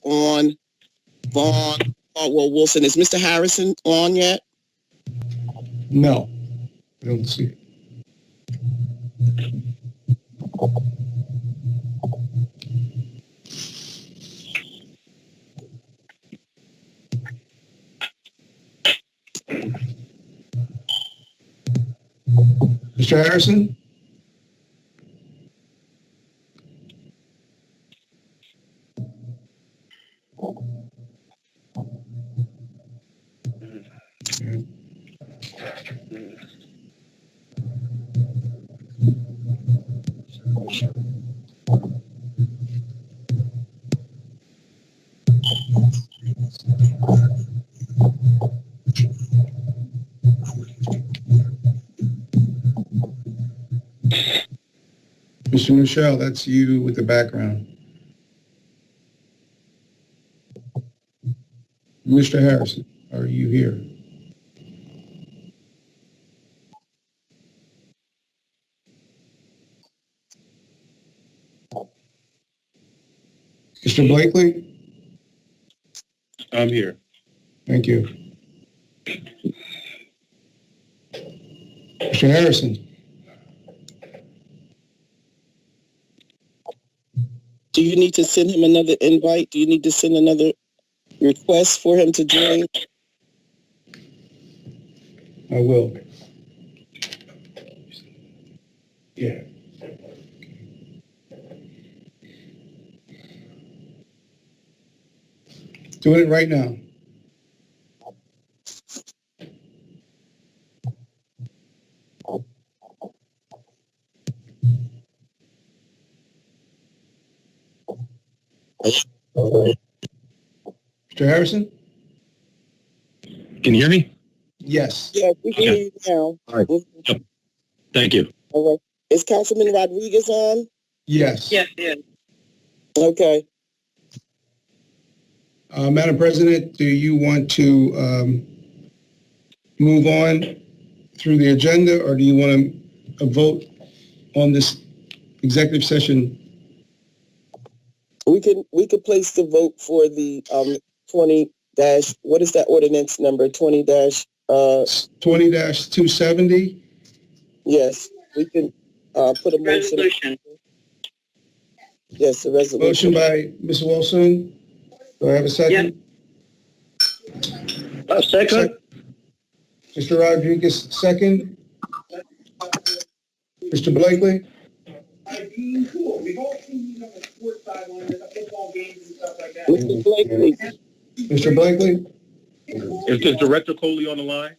on Vaughn Caldwell Wilson. Is Mr. Harrison on yet? No, I don't see it. Mr. Harrison? Mr. Michelle, that's you with the background. Mr. Harrison, are you here? Mr. Blakely? I'm here. Thank you. Mr. Harrison? Do you need to send him another invite? Do you need to send another request for him to join? I will. Yeah. Doing it right now. Mr. Harrison? Can you hear me? Yes. Yeah, we can hear you now. All right. Yep. Thank you. All right. Is Councilman Rodriguez on? Yes. Yes. Okay. Madam President, do you want to move on through the agenda, or do you want to vote on this executive session? We can place the vote for the 20 dash, what is that ordinance number? 20 dash 20-270? yes, we can put a motion. Resolution. Yes, the resolution. Motion by Ms. Wilson. Do I have a second? Second. Mr. Rodriguez, second. Mr. Blakely? Mr. Blakely, Mr. Blakely? Is Director Coley on the line?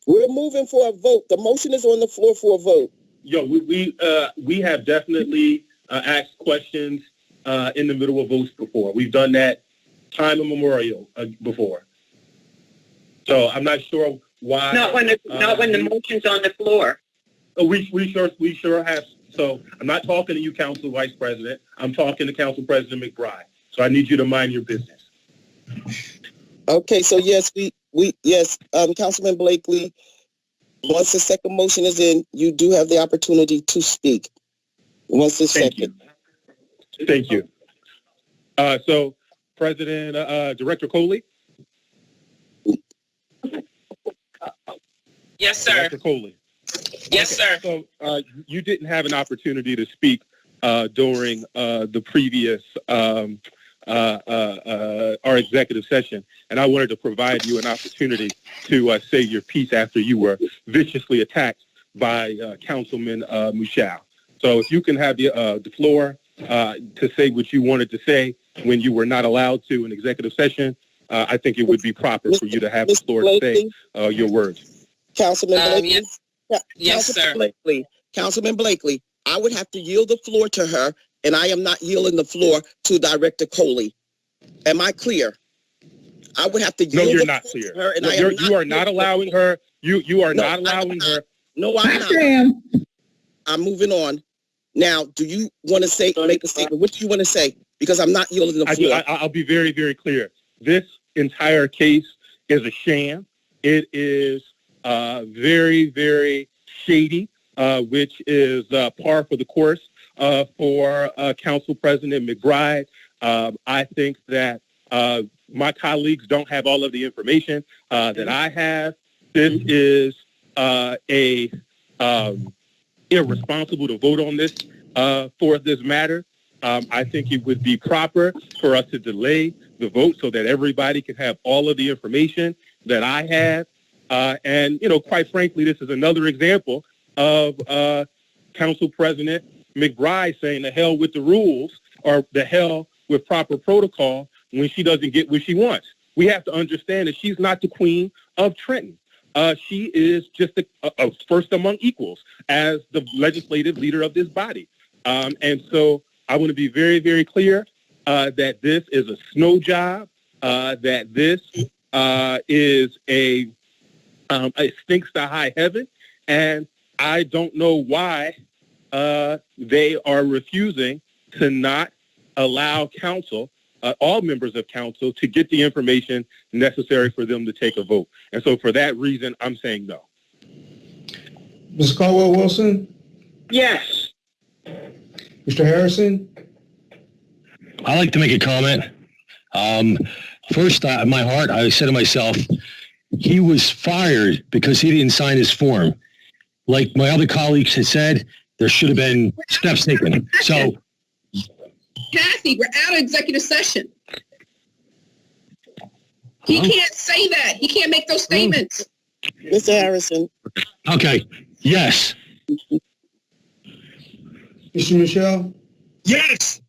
we're moving for a vote. The motion is on the floor for a vote. Yo, we have definitely asked questions in the middle of votes before. We've done that time immemorial before. So I'm not sure why. Not when the motion's on the floor. We sure have. So I'm not talking to you, Council Vice President. I'm talking to Council President McBride. So I need you to mind your business. Okay, so yes, Councilman Blakely, once the second motion is in, you do have the opportunity to speak. Once the second. Thank you. So, Director Coley? Yes, sir. Director Coley. Yes, Okay, sir. So you didn't have an opportunity to speak during the previous our executive session, and I wanted to provide you an opportunity to say your piece after you were viciously attacked by Councilman Michelle. So if you can have the floor to say what you wanted to say when you were not allowed to in executive session, I think it would be proper for you to have the floor to say your words. Councilman Blakely. Yes, sir. Councilman Blakely, I would have to yield the floor to her, and I am not yielding the floor to Director Coley. Am I clear? I would have to yield. No, you're the not floor clear. to her, and No, I am you are not allowing her. You are not allowing her. No, I'm not. I'm moving on. Now, do you want to make a statement? What do you want to say? Because I'm not yielding the floor. I'll be very, very clear. This entire case is a sham. It is very, very shady, which is par for the course for Council President McBride. I think that my colleagues don't have all of the information that I have. This is irresponsible to vote on this for this matter. I think it would be proper for us to delay the vote so that everybody can have all of the information that I have. And, quite frankly, this is another example of Council President McBride saying the hell with the rules or the hell with proper protocol when she doesn't get what she wants. We have to understand that she's not the queen of Trenton. She is just a first among equals as the legislative leader of this body. And so I want to be very, very clear that this is a snow job, that this is it stinks to high heaven. And I don't know why they are refusing to not allow council, all members of council, to get the information necessary for them to take a vote. And so for that reason, I'm saying no. Ms. Caldwell-Wilson? Yes. Mr. Harrison? I'd like to make a comment. First, in my heart, I said to myself, he was fired because he didn't sign his form. Like my other colleagues had said, there should have been steps taken. So, Kathy, we're out of executive session. He can't say that. He can't make those statements. Mr. Harrison. okay, yes. Mr. Michelle? Yes.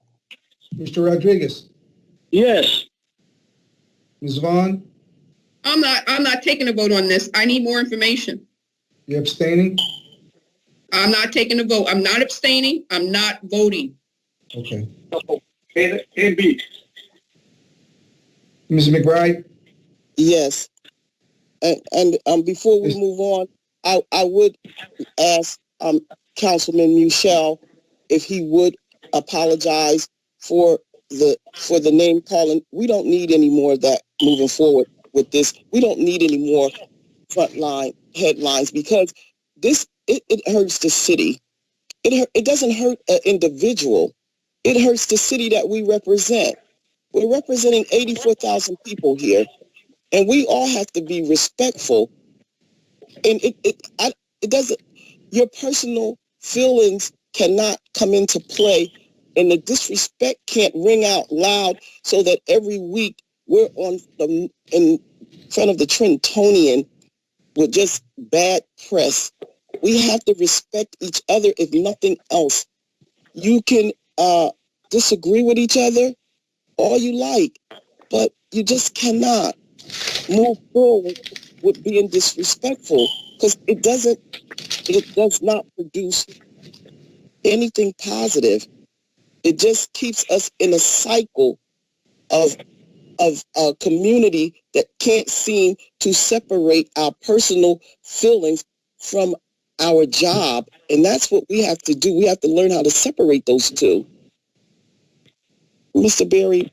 Mr. Rodriguez? Yes. Ms. Vaughn? I'm not taking a vote on this. I need more information. You abstaining? I'm not taking a vote. I'm not abstaining. I'm not voting. Okay. And B. Ms. McBride? Yes. And before we move on, I would ask Councilman Michelle if he would apologize for the name calling. We don't need any more of that moving forward with this. We don't need any more frontline headlines because it hurts the city. It doesn't hurt an individual. It hurts the city that we represent. We're representing 84,000 people here, and we all have to be respectful. And it doesn't. Your personal feelings cannot come into play, and the disrespect can't ring out loud so that every week we're in front of the Trentonian with just bad press. We have to respect each other, if nothing else. You can disagree with each other all you like, but you just cannot move forward with being disrespectful because it does not produce anything positive. It just keeps us in a cycle of a community that can't seem to separate our personal feelings from our job. And that's what we have to do. We have to learn how to separate those two. Mr. Berry,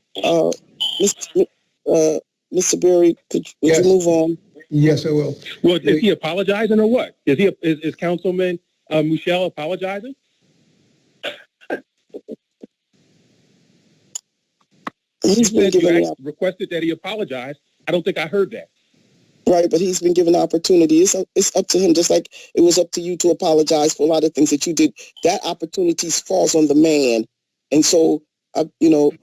Mr. Berry, would Yes. you move on? Yes, I will. Well, is he apologizing or what? Is Councilman Michelle apologizing? He's been given requested that he apologize. I don't think I heard that. right, but he's been given the opportunity. It's up to him, just like it was up to you to apologize for a lot of things that you did. That opportunity falls on the man, and so if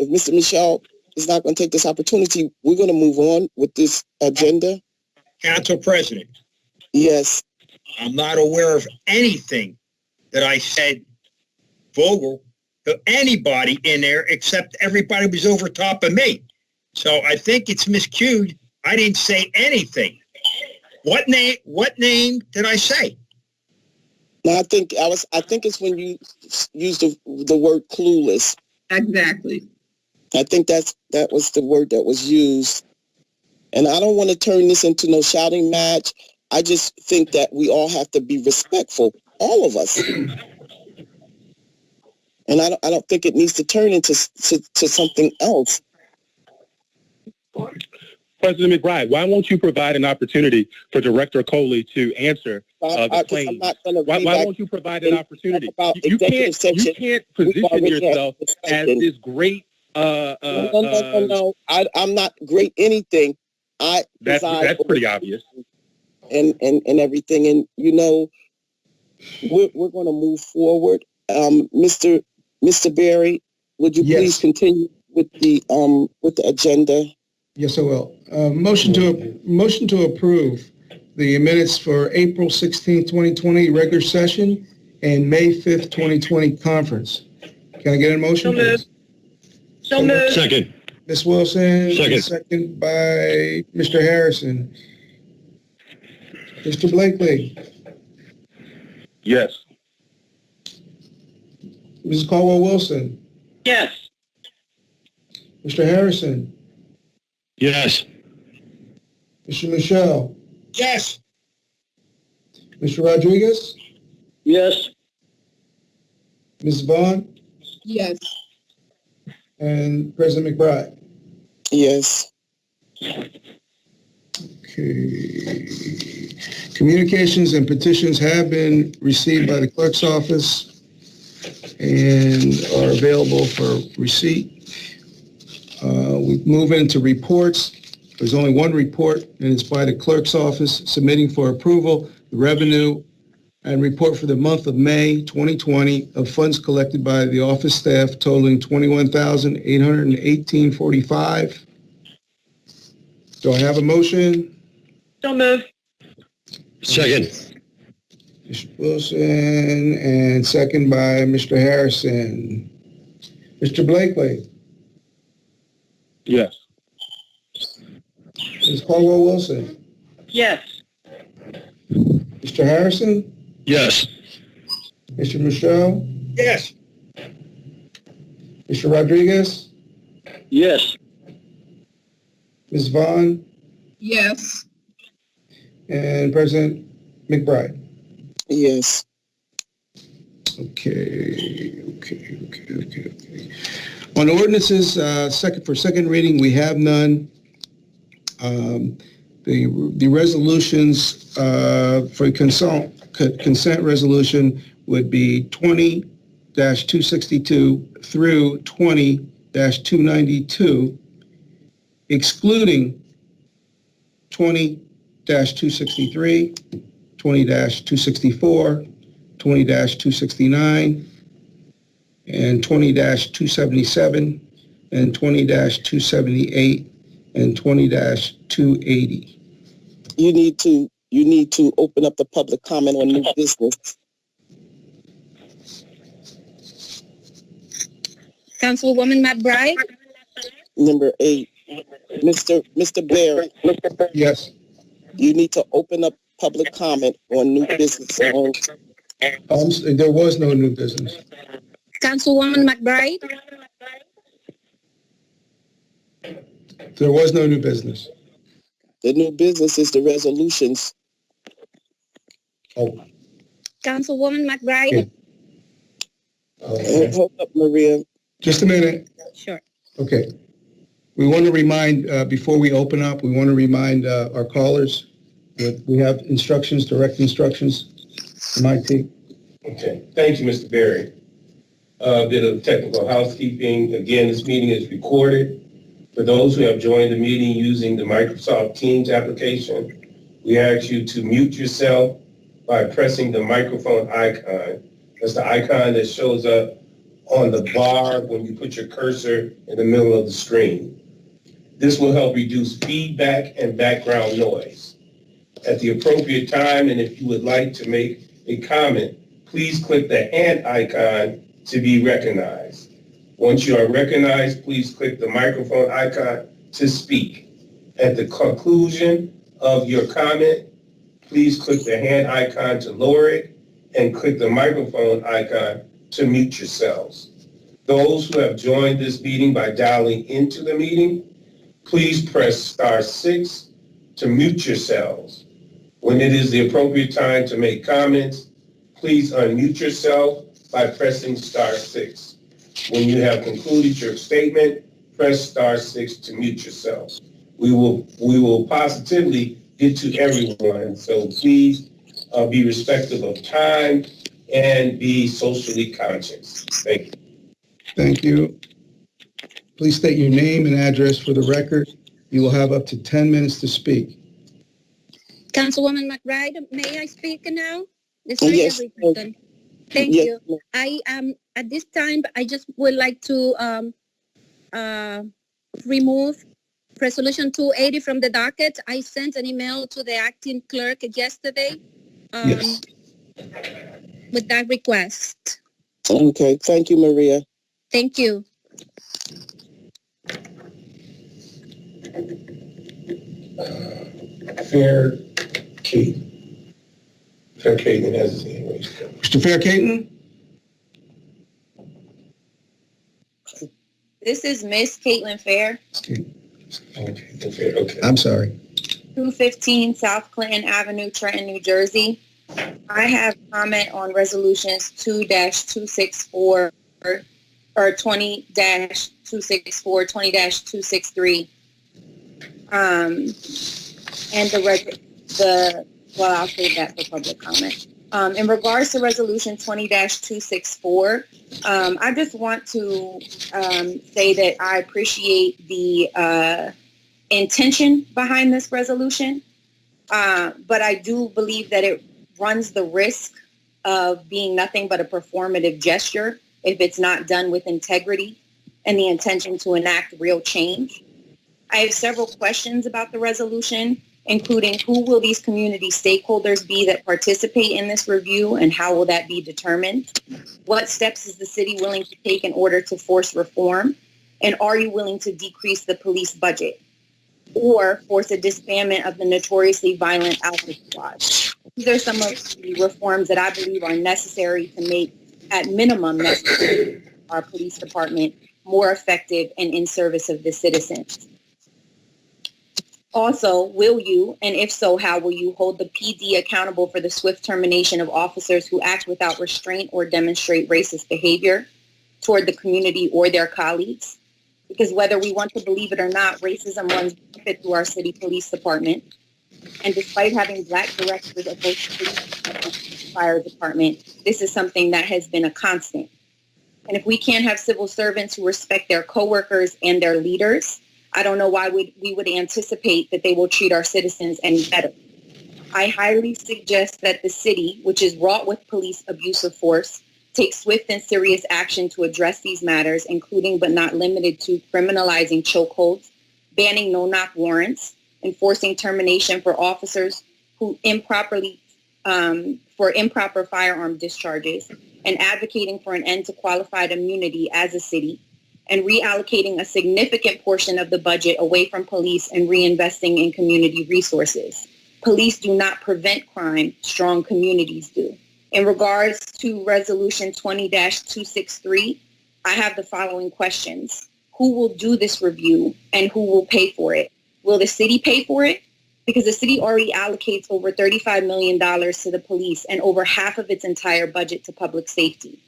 Mr. Michelle is not going to take this opportunity, we're going to move on with this agenda. Council President, Yes. I'm not aware of anything that I said Vogel to anybody in there except everybody was over top of me. So I think it's miscued. I didn't say anything. What name did I say? No, I think it's when you used the word clueless. Exactly. I think that was the word that was used. And I don't want to turn this into no shouting match. I just think that we all have to be respectful, all of us. And I don't think it needs to turn into something else. President McBride, why won't you provide an opportunity for Director Coley to answer the claim? Why won't you provide an opportunity? You can't position yourself as this great No. I'm not great anything. That's pretty obvious. And everything. And, we're going to move forward. Mr. Berry, would you please continue with the agenda? Yes, I will. Motion to approve the minutes for April 16th, 2020 regular session and May 5th, 2020 conference. Can I get a motion, please? So moved. Second. Ms. Wilson. Second. Second by Mr. Harrison. Mr. Blakely. Yes. Mrs. Caldwell-Wilson. Yes. Mr. Harrison. Yes. Mr. Michelle. Yes. Mr. Rodriguez. Yes. Ms. Vaughn. Yes. And President McBride. Yes. Okay. Communications and petitions have been received by the clerk's office and are available for receipt. We move into reports. There's only one report, and it's by the clerk's office submitting for approval the revenue and report for the month of May 2020 of funds collected by the office staff totaling $21,818.45. Do I have a motion? So moved. Second. Mr. Wilson, and second by Mr. Harrison. Mr. Blakely. Yes. Ms. Caldwell-Wilson. Yes. Mr. Harrison. Yes. Mr. Michelle. Yes. Mr. Rodriguez. Yes. Ms. Vaughn. Yes. And President McBride. Yes. Okay. On ordinances, second reading, we have none. The resolutions for consent resolution would be 20-262 through 20-292, excluding 20-263, 20-264, 20-269, and 20-277, and 20-278, and 20-280. You need to open up the public comment on new business. Councilwoman McBride? Number 8. Mr. Barry, Yes. you need to open up public comment on new business. There was no new business. Councilwoman McBride? There was no new business. The new business is the resolutions. Oh. Councilwoman McBride? Hold up, Maria. Just a minute. Sure. Okay. We want to remind, before we open up, we want to remind our callers that we have instructions, direct instructions from IT. Okay. Thank you, Mr. Berry. A bit of technical housekeeping. Again, this meeting is recorded. For those who have joined the meeting using the Microsoft Teams application, we ask you to mute yourself by pressing the microphone icon. That's the icon that shows up on the bar when you put your cursor in the middle of the screen. This will help reduce feedback and background noise. At the appropriate time, and if you would like to make a comment, please click the hand icon to be recognized. Once you are recognized, please click the microphone icon to speak. At the conclusion of your comment, please click the hand icon to lower it and click the microphone icon to mute yourselves. Those who have joined this meeting by dialing into the meeting, please press *6 to mute yourselves. When it is the appropriate time to make comments, please unmute yourself by pressing *6. When you have concluded your statement, press *6 to mute yourself. We will positively get to everyone, so please be respectful of time and be socially conscious. Thank you. Thank you. Please state your name and address for the record. You will have up to 10 minutes to speak. Councilwoman McBride, may I speak now? This Yes. is Trenton. Thank Yes. you. I at this time, I just would like to remove Resolution 280 from the docket. I sent an email to the acting clerk yesterday Yes. with that request. Okay. Thank you, Maria. Thank you. Fair Kate. Fair Kate has his hand raised. Mr. Fair-Caton? This is Miss Caitlin Fair, Okay, Fair, okay. I'm sorry. 215 South Clinton Avenue, Trenton, New Jersey. I have comment on resolutions 2-264 or 20-264, 20-263. And I'll save that for public comment. In regards to resolution 20-264, I just want to say that I appreciate the intention behind this resolution, but I do believe that it runs the risk of being nothing but a performative gesture if it's not done with integrity and the intention to enact real change. I have several questions about the resolution, including who will these community stakeholders be that participate in this review and how will that be determined? What steps is the city willing to take in order to force reform? And are you willing to decrease the police budget or force a disbandment of the notoriously violent Alpha Squad? These are some of the reforms that I believe are necessary to make, at minimum, necessary our police department more effective and in service of the citizens. Also, will you, and if so, how will you hold the PD accountable for the swift termination of officers who act without restraint or demonstrate racist behavior toward the community or their colleagues? Because whether we want to believe it or not, racism runs rampant through our city police department. And despite having Black directors of both the police department and fire department, this is something that has been a constant. And if we can't have civil servants who respect their coworkers and their leaders, I don't know why we would anticipate that they will treat our citizens any better. I highly suggest that the city, which is wrought with police abuse of force, take swift and serious action to address these matters, including but not limited to criminalizing chokeholds, banning no-knock warrants, enforcing termination for officers who improper firearm discharges, and advocating for an end to qualified immunity as a city, and reallocating a significant portion of the budget away from police and reinvesting in community resources. Police do not prevent crime, strong communities do. In regards to resolution 20-263, I have the following questions. Who will do this review and who will pay for it? Will the city pay for it? Because the city already allocates over $35 million to the police and over half of its entire budget to public safety.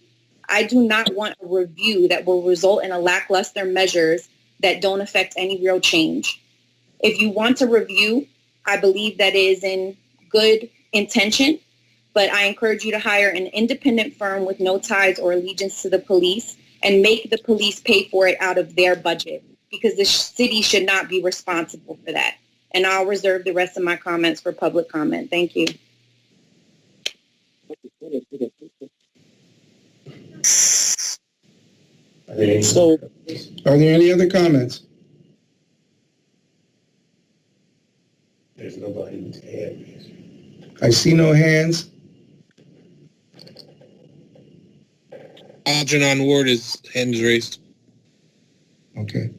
I do not want a review that will result in a lackluster measures that don't affect any real change. If you want to review, I believe that is in good intention, but I encourage you to hire an independent firm with no ties or allegiance to the police and make the police pay for it out of their budget, because the city should not be responsible for that. And I'll reserve the rest of my comments for public comment. Thank you. So, Are there any other comments? There's nobody with hand raised. I see no hands. Algernon Ward is hands raised. Okay.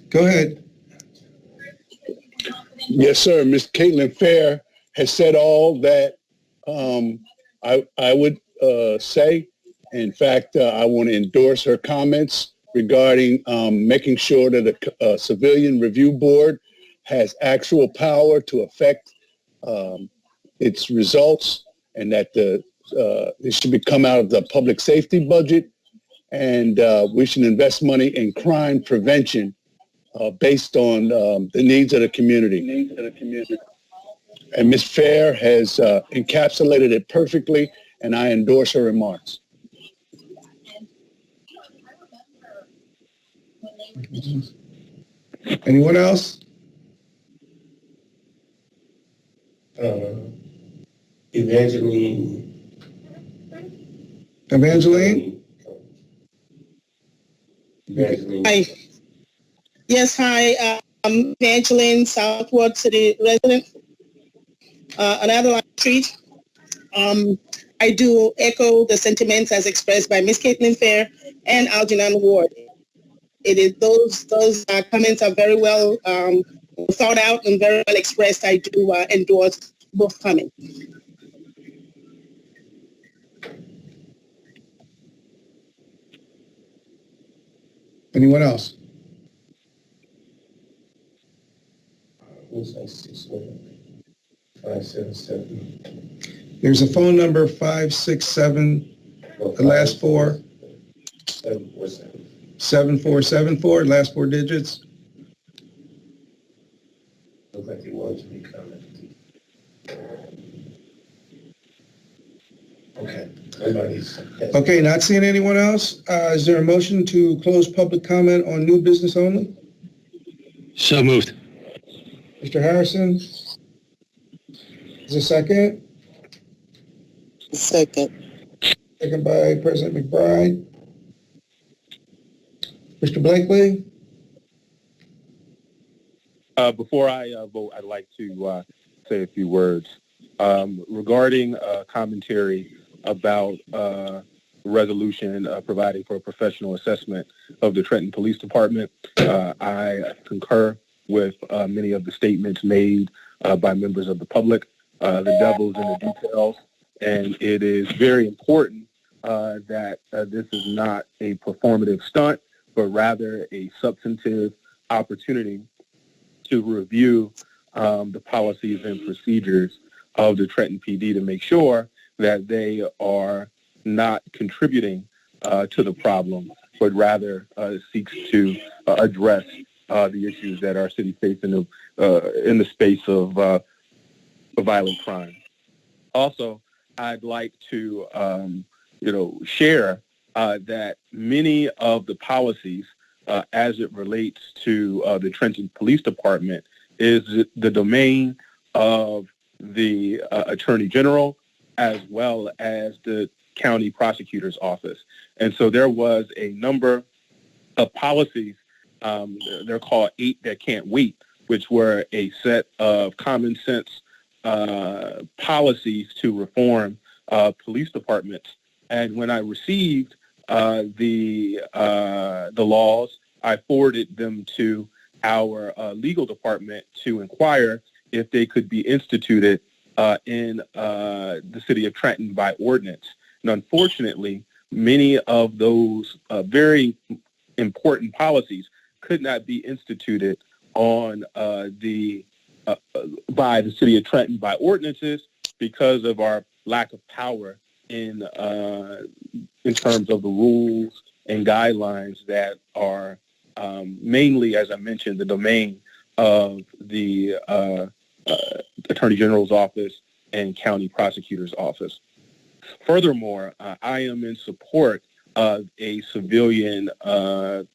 Go ahead. Yes, sir. Ms. Caitlin Fair has said all that I would say. In fact, I want to endorse her comments regarding making sure that a civilian review board has actual power to affect its results, and that it should come out of the public safety budget, and we should invest money in crime prevention based on the needs of the community. And Ms. Fair has encapsulated it perfectly, and I endorse her remarks. Anyone else? Evangeline. Evangeline? Evangeline. Hi. Yes, hi. Evangeline, Southward City resident, on Adeline Street. I do echo the sentiments as expressed by Ms. Caitlin Fair and Algernon Ward. It is those comments are very well thought out and very well expressed. I do endorse both comments. Anyone else? Looks like 61577. There's a phone number 567, the last four, 747. 7474, last four digits. Looks like he wants to be commented. Okay. Nobody's. Okay, not seeing anyone else. Is there a motion to close public comment on new business only? So moved. Mr. Harrison? Is there a second? Second. Second by President McBride. Mr. Blakely? Before I vote, I'd like to say a few words regarding commentary about resolution providing for a professional assessment of the Trenton Police Department. I concur with many of the statements made by members of the public. The devil's in the details, and it is very important that this is not a performative stunt, but rather a substantive opportunity to review the policies and procedures of the Trenton PD to make sure that they are not contributing to the problem, but rather seeks to address the issues that our city faces in the space of violent crime. Also, I'd like to share that many of the policies as it relates to the Trenton Police Department is the domain of the Attorney General as well as the County Prosecutor's Office. And so there was a number of policies, they're called 8 That Can't Wait, which were a set of common sense policies to reform police departments. And when I received the laws, I forwarded them to our legal department to inquire if they could be instituted in the city of Trenton by ordinance. And unfortunately, many of those very important policies could not be instituted on by the city of Trenton by ordinances because of our lack of power in terms of the rules and guidelines that are mainly, as I mentioned, the domain of the Attorney General's office and County Prosecutor's Office. Furthermore, I am in support of a civilian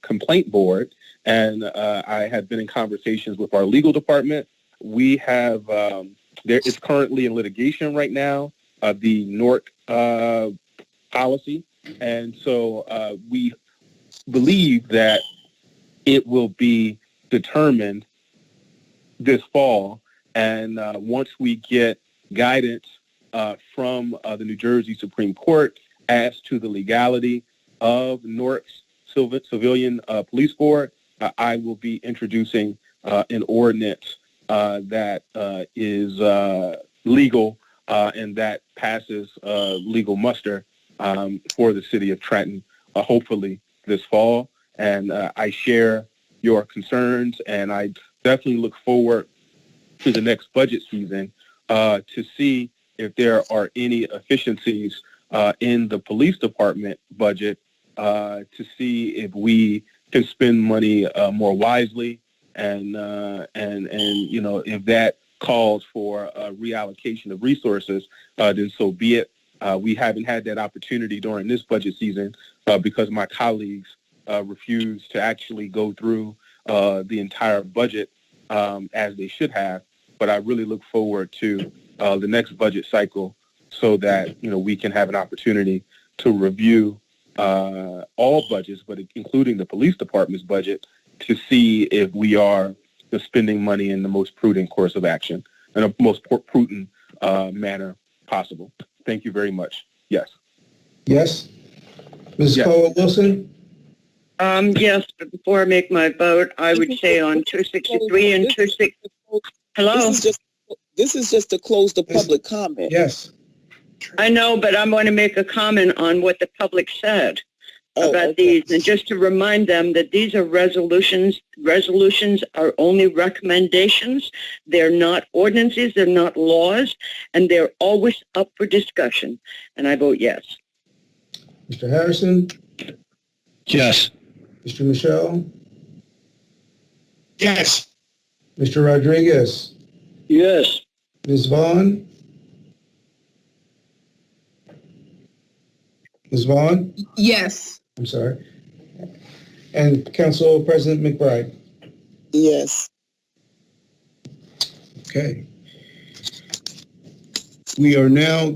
complaint board, and I have been in conversations with our legal department. We have, it's currently in litigation right now, the NORC policy, and so we believe that it will be determined this fall, and once we get guidance from the New Jersey Supreme Court as to the legality of NORC's Civilian Police Board, I will be introducing an ordinance that is legal and that passes legal muster for the city of Trenton, hopefully this fall. And I share your concerns, and I definitely look forward to the next budget season to see if there are any efficiencies in the police department budget to see if we can spend money more wisely, and if that calls for a reallocation of resources, then so be it. We haven't had that opportunity during this budget season because my colleagues refused to actually go through the entire budget as they should have. But I really look forward to the next budget cycle so that, we can have an opportunity to review all budgets, but including the police department's budget, to see if we are spending money in the most prudent course of action and the most prudent manner possible. Thank you very much. Yes. Yes? Mrs. Yes. Caldwell-Wilson? Yes, but before I make my vote, I would say on 263 and 26. Hello? This is just to close the public comment. Yes. I know, but I'm going to make a comment on what the public said about these, and just to remind them that these are resolutions. Resolutions are only recommendations. They're not ordinances. They're not laws, and they're always up for discussion. And I vote yes. Mr. Harrison? Yes. Mr. Michelle? Yes. Mr. Rodriguez? Yes. Ms. Vaughn? Ms. Vaughn? Yes. I'm sorry. And Council President McBride? Yes. Okay. We are now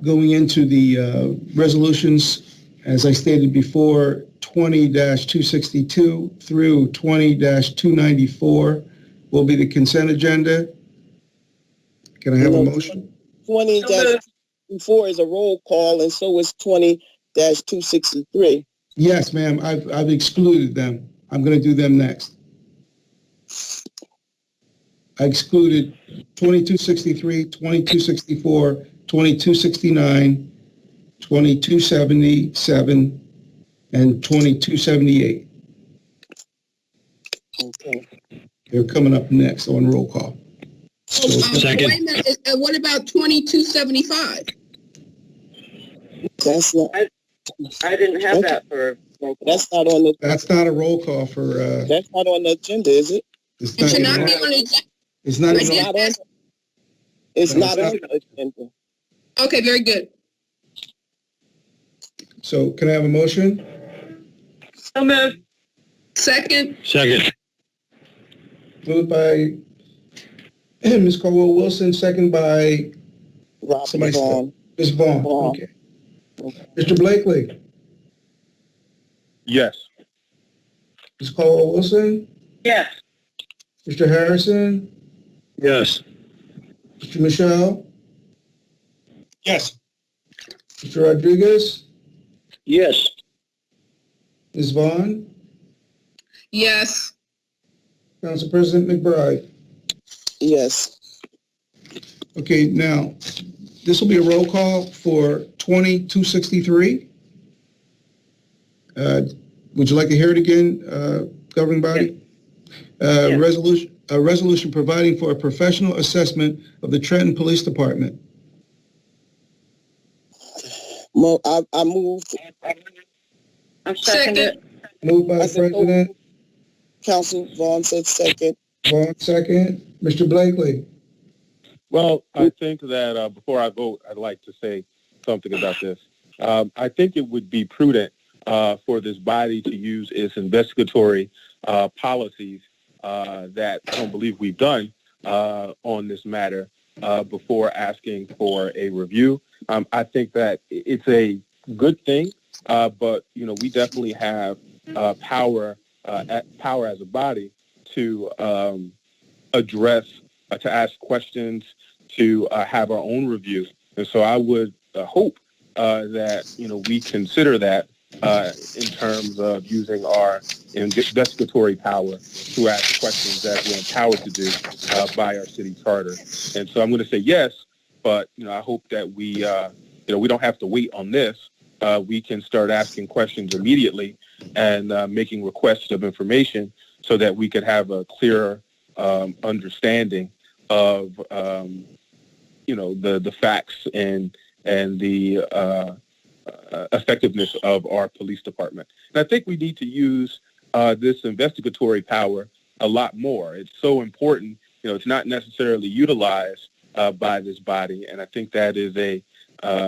going into the resolutions, as I stated before, 20-262 through 20-294 will be the consent agenda. Can I have a motion? 20-264 is a roll call, and so is 20-263. Yes, ma'am. I've excluded them. I'm going to do them next. I excluded 2263, 2264, 2269, 2277, and 2278. Okay. They're coming up next on roll call. Second. Wait a minute. What about 2275? That's not. I didn't have that for roll call. That's not on the. That's not a roll call for. That's not on the agenda, is it? It's It should not be on the agenda. It's not. It's not on. It's No, not it's on the agenda. Okay, very good. So can I have a motion? So moved. Second. Second. Moved by Ms. Caldwell-Wilson, second by Robert somebody. Vaughn. Ms. Vaughn. Vaughn. Okay. Mr. Blakely. Yes. Ms. Caldwell-Wilson. Yes. Mr. Harrison. Yes. Mr. Michelle. Yes. Mr. Rodriguez. Yes. Ms. Vaughn. Yes. Council President McBride. Yes. Okay, now, this will be a roll call for 2263. Would you like to hear it again, governing body? Yes. Resolution providing for a professional assessment of the Trenton Police Department. I moved. I seconded. Moved by the President. Council Vaughn said second. Vaughn, second. Mr. Blakely. Well, I think that before I vote, I'd like to say something about this. I think it would be prudent for this body to use its investigatory policies that I don't believe we've done on this matter before asking for a review. I think that it's a good thing, but we definitely have power as a body to address, to ask questions, to have our own review. And so I would hope that we consider that in terms of using our investigatory power to ask questions that we're empowered to do by our city charter. And so I'm going to say yes, but I hope that we we don't have to wait on this. We can start asking questions immediately and making requests of information so that we could have a clearer understanding of the facts and the effectiveness of our police department. And I think we need to use this investigatory power a lot more. It's so important. It's not necessarily utilized by this body, and I think that is a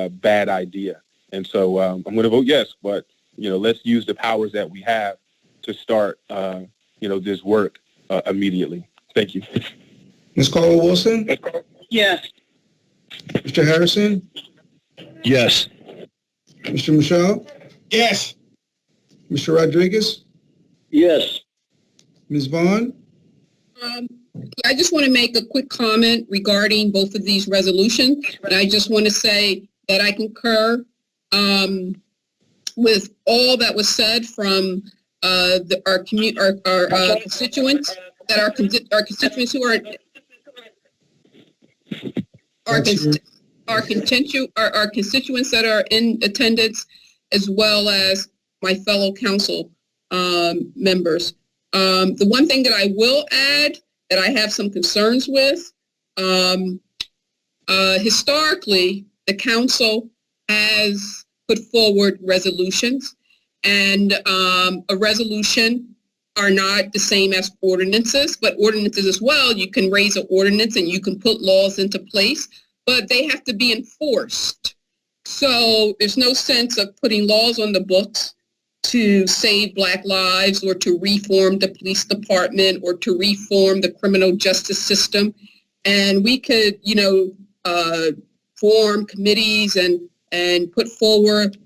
bad idea. And so I'm going to vote yes, but let's use the powers that we have to start, this work immediately. Thank you. Ms. Caldwell-Wilson? Yes. Mr. Harrison? Yes. Mr. Michelle? Yes. Mr. Rodriguez? Yes. Ms. Vaughn? I just want to make a quick comment regarding both of these resolutions. And I just want to say that I concur with all that was said from our constituents, that our constituents who our constituents that are in attendance, as well as my fellow council members. The one thing that I will add that I have some concerns with, historically, the council has put forward resolutions, and a resolution are not the same as ordinances, but ordinances as well, you can raise an ordinance and you can put laws into place, but they have to be enforced. So there's no sense of putting laws on the books to save Black lives or to reform the police department or to reform the criminal justice system. And we could, form committees and put forward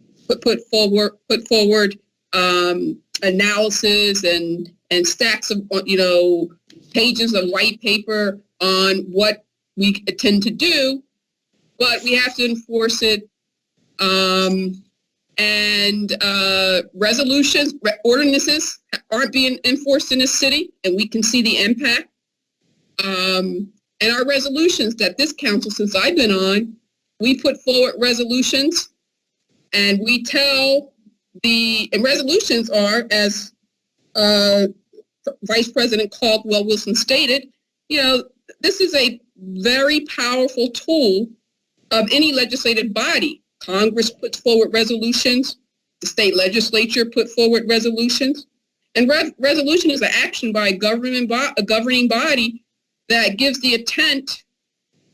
analysis and stacks of, pages of white paper on what we intend to do, but we have to enforce it. Ordinances aren't being enforced in the city, and we can see the impact. And our resolutions that this council, since I've been on, we put forward resolutions, and we tell and resolutions are, as Vice President Caldwell-Wilson stated, this is a very powerful tool of any legislative body. Congress puts forward resolutions. The state legislature put forward resolutions. And resolution is an action by a governing body that gives the intent,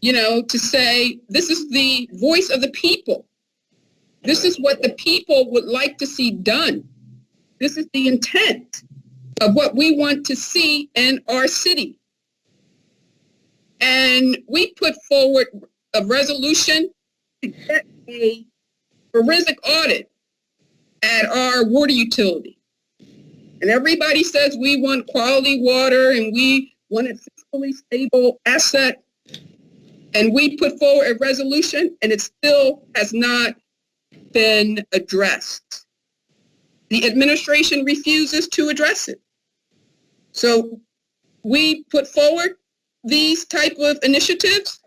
to say, this is the voice of the people. This is what the people would like to see done. This is the intent of what we want to see in our city. And we put forward a resolution to get a forensic audit at our water utility. And everybody says we want quality water and we want a fiscally stable asset. And we put forward a resolution and it still has not been addressed. The administration refuses to address it. So we put forward these type of initiatives,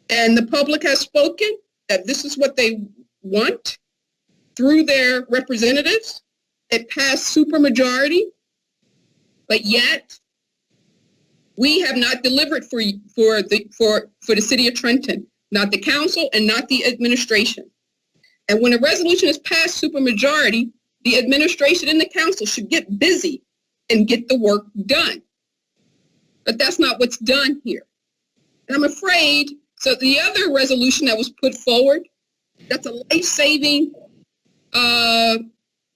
and the public has spoken that this is what they want through their representatives. It passed supermajority, but yet we have not delivered for the city of Trenton, not the council and not the administration. And when a resolution is passed supermajority, the administration and the council should get busy and get the work done. But that's not what's done here. And I'm afraid, so the other resolution that was put forward, that's a life-saving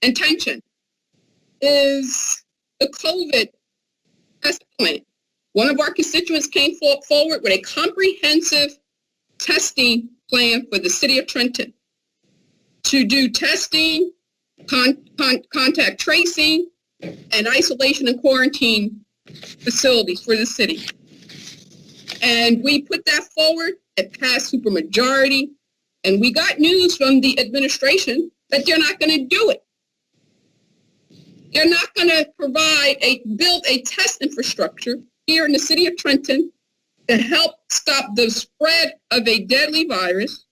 intention, is the COVID test plan. One of our constituents came forward with a comprehensive testing plan for the city of Trenton to do testing, contact tracing, and isolation and quarantine facilities for the city. And we put that forward. It passed supermajority. And we got news from the administration that they're not going to do it. They're not going to build a test infrastructure here in the city of Trenton to help stop the spread of a deadly virus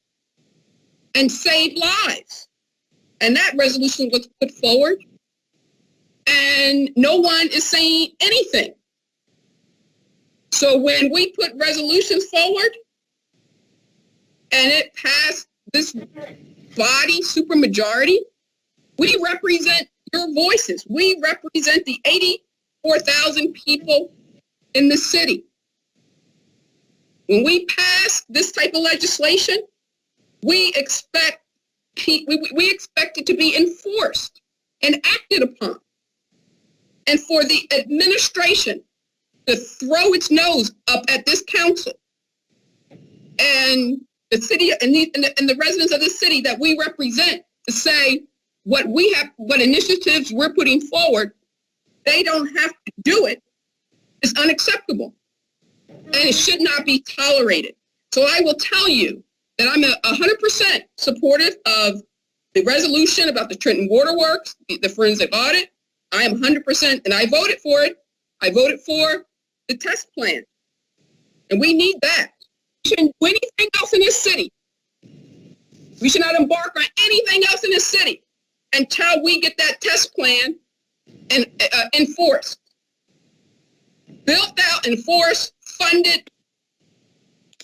and save lives. And that resolution was put forward, and no one is saying anything. So when we put resolutions forward and it passed this body supermajority, we represent your voices. We represent the 84,000 people in the city. When we pass this type of legislation, we expect we expect it to be enforced and acted upon. And for the administration to throw its nose up at this council and the city and the residents of the city that we represent to say what initiatives we're putting forward, they don't have to do it, is unacceptable. And it should not be tolerated. So I will tell you that I'm 100% supportive of the resolution about the Trenton Waterworks, the forensic audit. I am 100%, and I voted for it. I voted for the test plan. And we need that. We shouldn't do anything else in this city. We should not embark on anything else in this city until we get that test plan and enforced. Built out, enforced, funded.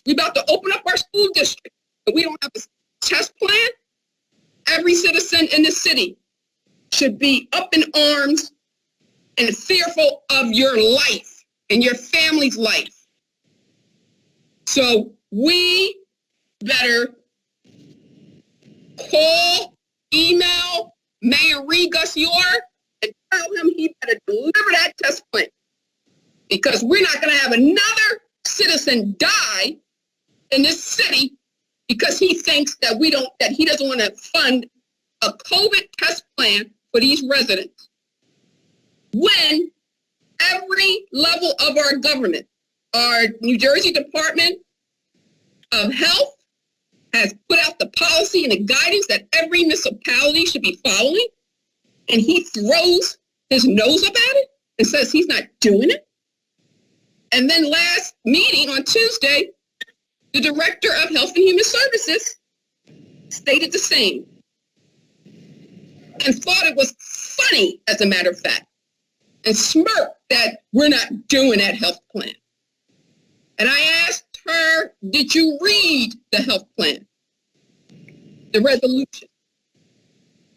We're about to open up our school district, but we don't have a test plan. Every citizen in the city should be up in arms and fearful of your life and your family's life. So we better call, email Mayor Regus-Yor and tell him he better deliver that test plan, because we're not going to have another citizen die in this city because he thinks that he doesn't want to fund a COVID test plan for these residents, when every level of our government, our New Jersey Department of Health has put out the policy and the guidance that every municipality should be following, and he throws his nose up at it and says he's not doing it. And then last meeting on Tuesday, the Director of Health and Human Services stated the same and thought it was funny, as a matter of fact, and smirked that we're not doing that health plan. And I asked her, did you read the health plan, the resolution?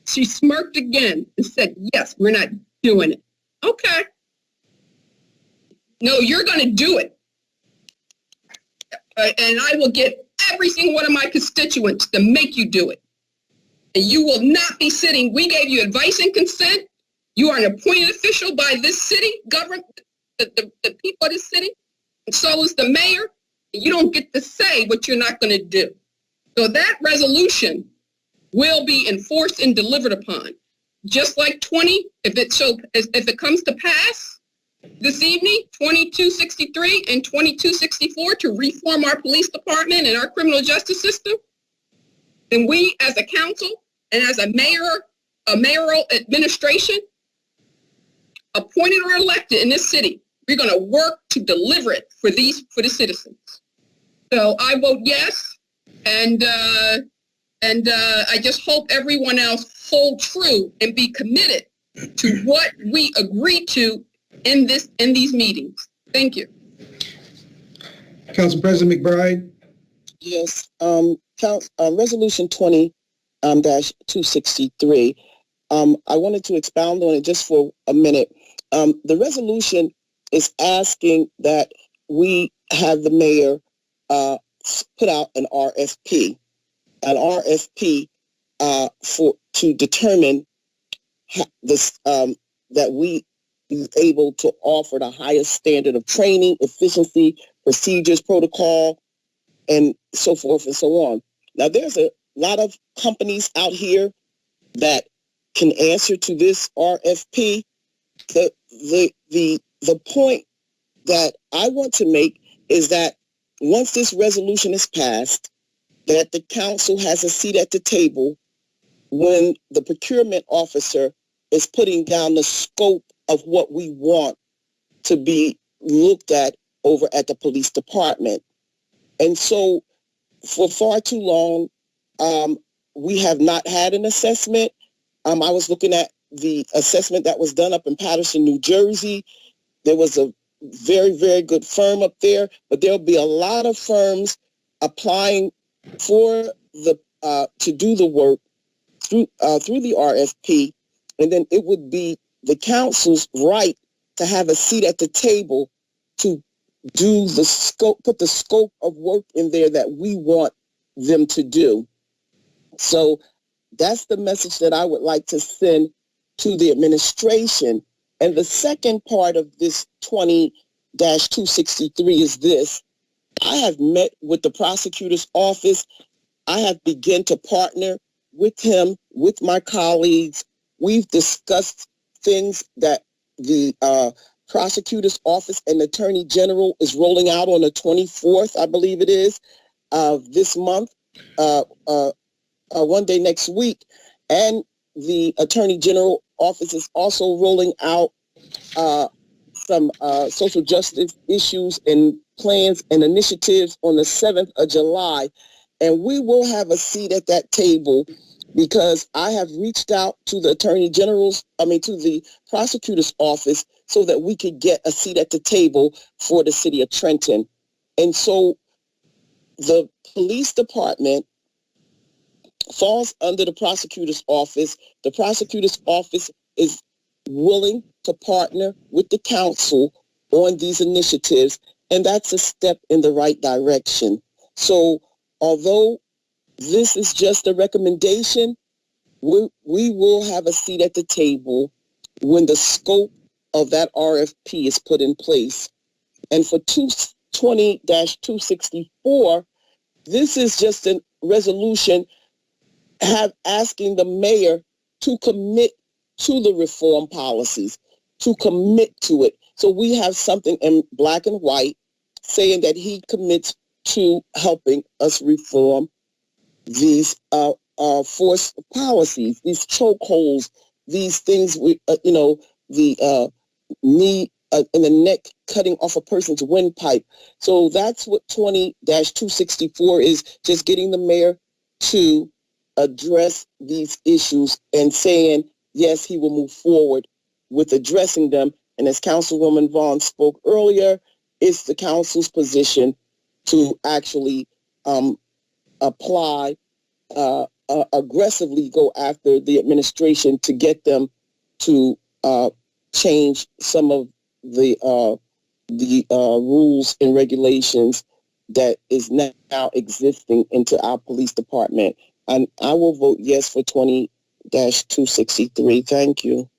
She smirked again and said, yes, we're not doing it. Okay. No, you're going to do it. And I will get every single one of my constituents to make you do it. And you will not be sitting. We gave you advice and consent. You are an appointed official by this city, government, the people of this city, and so is the mayor. And you don't get to say what you're not going to do. So that resolution will be enforced and delivered upon. Just like if it comes to pass this evening, 2263 and 2264 to reform our police department and our criminal justice system, then we as a council and as a mayoral administration, appointed or elected in this city, we're going to work to deliver it for the citizens. So I vote yes, and I just hope everyone else hold true and be committed to what we agreed to in these meetings. Thank you. Council President McBride. Yes, Resolution 20-263. I wanted to expound on it just for a minute. The resolution is asking that we have the mayor put out an RFP to determine this that we be able to offer the highest standard of training, efficiency, procedures, protocol, and so forth and so on. Now, there's a lot of companies out here that can answer to this RFP. The point that I want to make is that once this resolution is passed, that the council has a seat at the table when the procurement officer is putting down the scope of what we want to be looked at over at the police department. And so for far too long, we have not had an assessment. I was looking at the assessment that was done up in Paterson, New Jersey. There was a very, very good firm up there, but there'll be a lot of firms applying for to do the work through the RFP, and then it would be the council's right to have a seat at the table to do the scope, put the scope of work in there that we want them to do. So that's the message that I would like to send to the administration. And the second part of this 20-263 is this. I have met with the prosecutor's office. I have begun to partner with him, with my colleagues. We've discussed things that the prosecutor's office and attorney general is rolling out on the 24th, I believe it is, of this month, one day next week. And the attorney general office is also rolling out some social justice issues and plans and initiatives on the 7th of July. And we will have a seat at that table because I have reached out to the to the prosecutor's office so that we could get a seat at the table for the city of Trenton. And so the police department falls under the prosecutor's office. The prosecutor's office is willing to partner with the council on these initiatives, and that's a step in the right direction. So although this is just a recommendation, we will have a seat at the table when the scope of that RFP is put in place. And for 20-264, this is just a resolution asking the mayor to commit to the reform policies, to commit to it. So we have something in black and white saying that he commits to helping us reform these force policies, these chokeholds, these things the knee in the neck cutting off a person's windpipe. So that's what 20-264 is, just getting the mayor to address these issues and saying, yes, he will move forward with addressing them. And as Councilwoman Vaughn spoke earlier, it's the council's position to actually apply, aggressively go after the administration to get them to change some of the rules and regulations that is now existing into our police department. And I will vote yes for 20-263. Thank you.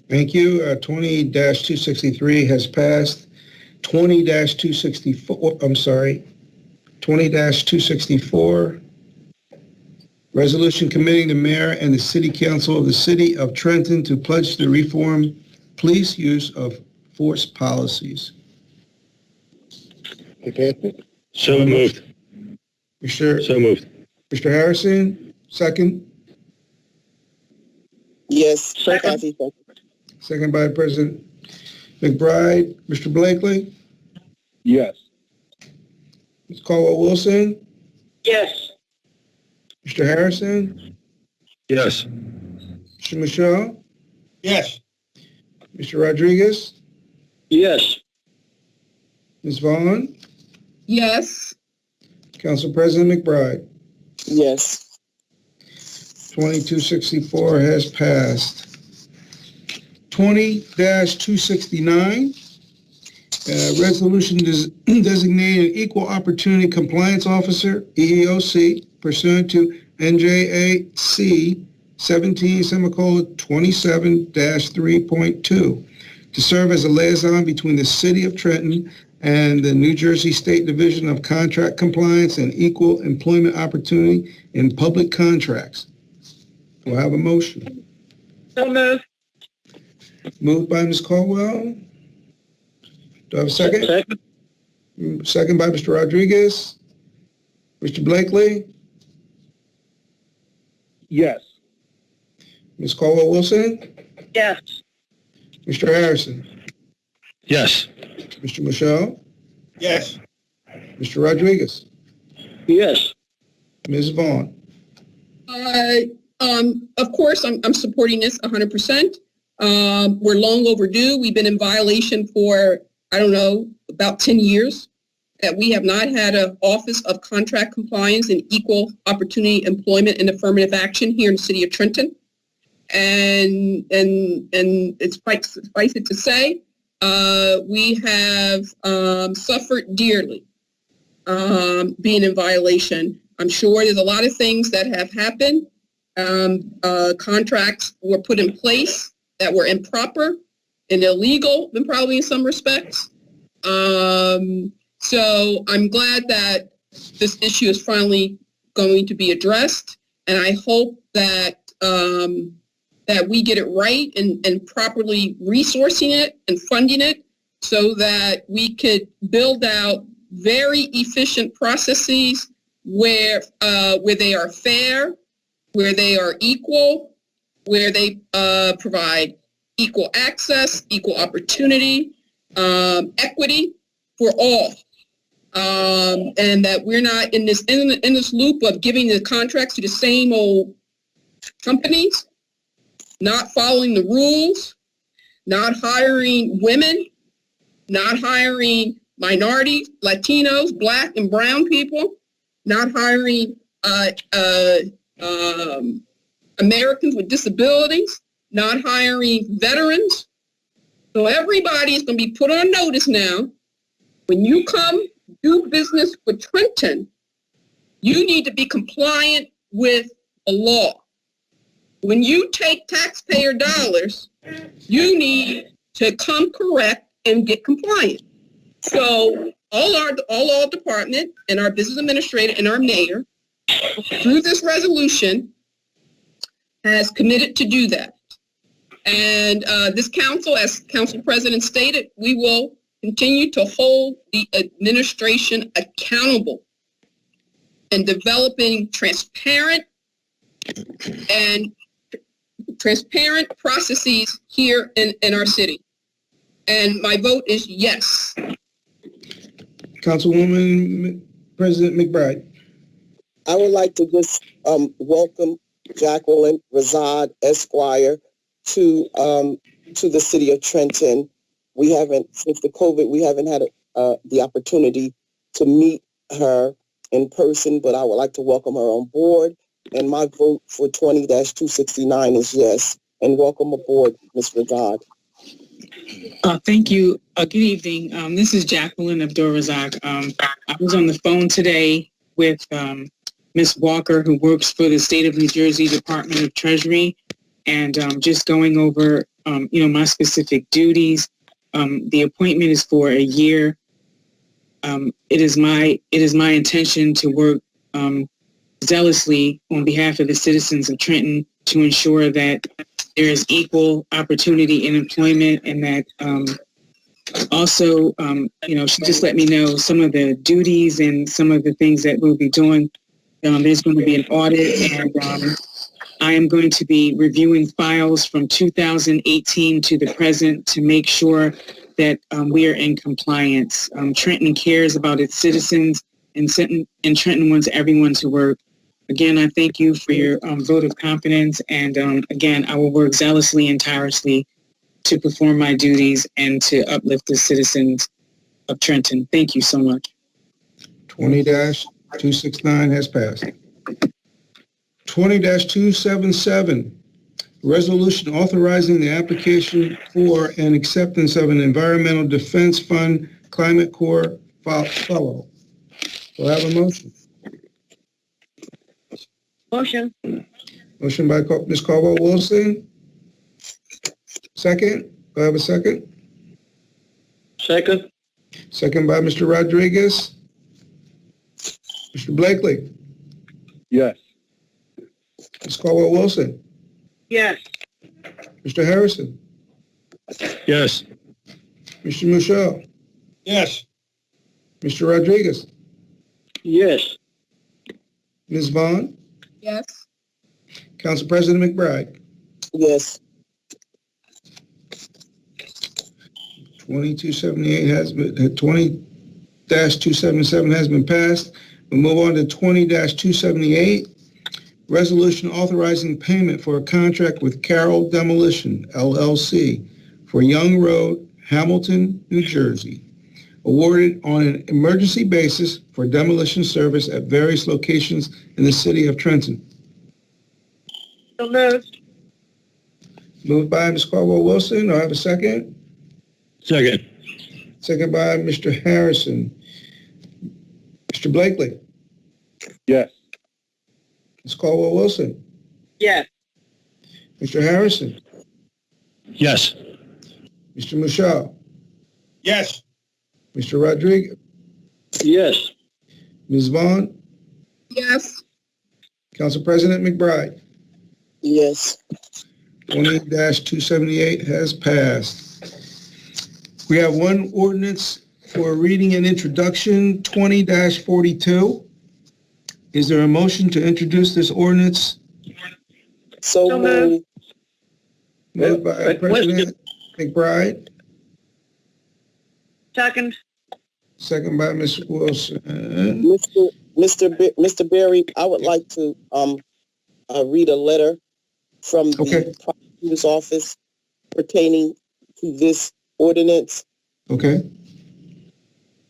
Thank you. 20-263 has passed. 20-264, resolution committing the mayor and the city council of the city of Trenton to pledge to reform police use of force policies. So moved. So moved. Mr. Harrison, second. Yes. Second. Second by President McBride. Mr. Blakely? Yes. Ms. Caldwell-Wilson? Yes. Mr. Harrison? Yes. Mr. Michelle? Yes. Mr. Rodriguez? Yes. Ms. Vaughn? Yes. Council President McBride? Yes. 20-264 has passed. 20-269, resolution designating an equal opportunity compliance officer, EEOC, pursuant to NJAC 17:27-3.2, to serve as a liaison between the City of Trenton and the New Jersey State Division of Contract Compliance and Equal Employment Opportunity in Public Contracts. Do I have a motion? So moved. Moved by Ms. Caldwell. Do I have a second? Second. Second by Mr. Rodriguez. Mr. Blakely. Yes. Ms. Caldwell-Wilson. Yes. Mr. Harrison. Yes. Mr. Michelle. Yes. Mr. Rodriguez. Yes. Ms. Vaughn. Of course, I'm supporting this 100%. We're long overdue. We've been in violation for, about 10 years, that we have not had an Office of Contract Compliance and Equal Opportunity Employment and Affirmative Action here in the city of Trenton. And it's suffice it to say, we have suffered dearly being in violation. I'm sure there's a lot of things that have happened contracts were put in place that were improper and illegal, and probably in some respects. So I'm glad that this issue is finally going to be addressed, and I hope that that we get it right and properly resourcing it and funding it so that we could build out very efficient processes where they are fair, where they are equal, where they provide equal access, equal opportunity, equity for all. And that we're not in this loop of giving the contracts to the same old companies, not following the rules, not hiring women, not hiring minorities, Latinos, Black and brown people, not hiring Americans with disabilities, not hiring veterans. So everybody is going to be put on notice now. When you come do business with Trenton, you need to be compliant with a law. When you take taxpayer dollars, you need to come correct and get compliant. So all our department and our business administrator and our mayor, through this resolution, has committed to do that. And this council, as council president stated, we will continue to hold the administration accountable in developing transparent processes here in our city. And my vote is yes. Councilwoman President McBride. I would like to just welcome Jacqueline Razad Esquire to the city of Trenton. We haven't, since the COVID, we haven't had the opportunity to meet her in person, but I would like to welcome her on board. And my vote for 20-269 is yes. And welcome aboard, Ms. Razad. Thank you. Good evening. This is Jacqueline Abdur-Razak. I was on the phone today with Ms. Walker, who works for the State of New Jersey Department of Treasury, and just going over, my specific duties. The appointment is for a year. It is my intention to work zealously on behalf of the citizens of Trenton to ensure that there is equal opportunity in employment, and that also, she just let me know some of the duties and some of the things that we'll be doing. There's going to be an audit, and I am going to be reviewing files from 2018 to the present to make sure that we are in compliance. Trenton cares about its citizens, and Trenton wants everyone to work. Again, I thank you for your vote of confidence, and again, I will work zealously and tirelessly to perform my duties and to uplift the citizens of Trenton. Thank you so much. 20-269 has passed. 20-277, resolution authorizing the application for and acceptance of an Environmental Defense Fund Climate Corps Fellow. Do I have a motion? Motion. Motion by Ms. Caldwell-Wilson. Second? Do I have a second? Second. Second by Mr. Rodriguez. Mr. Blakely. Yes. Ms. Caldwell-Wilson. Yes. Mr. Harrison. Yes. Mr. Michelle. Yes. Mr. Rodriguez. Yes. Ms. Vaughn. Yes. Council President McBride. Yes. 20-277 has been passed. We'll move on to 20-278. Resolution authorizing payment for a contract with Carroll Demolition, LLC, for Young Road, Hamilton, New Jersey. Awarded on an emergency basis for demolition service at various locations in the city of Trenton. So moved. Moved by Ms. Caldwell-Wilson. Do I have a second? Second. Second by Mr. Harrison. Mr. Blakely. Yes. Ms. Caldwell-Wilson. Yes. Mr. Harrison, Yes. Mr. Michelle, Yes. Mr. Rodriguez, Yes. Ms. Vaughn, Yes. Council President McBride. Yes. 20-278 has passed. We have one ordinance for reading and introduction, 20-42. Is there a motion to introduce this ordinance? So moved. Moved by President McBride, Second. second by Ms. Wilson. Mr. Berry, I would like to read a letter from the prosecutor's office pertaining to this ordinance. Okay.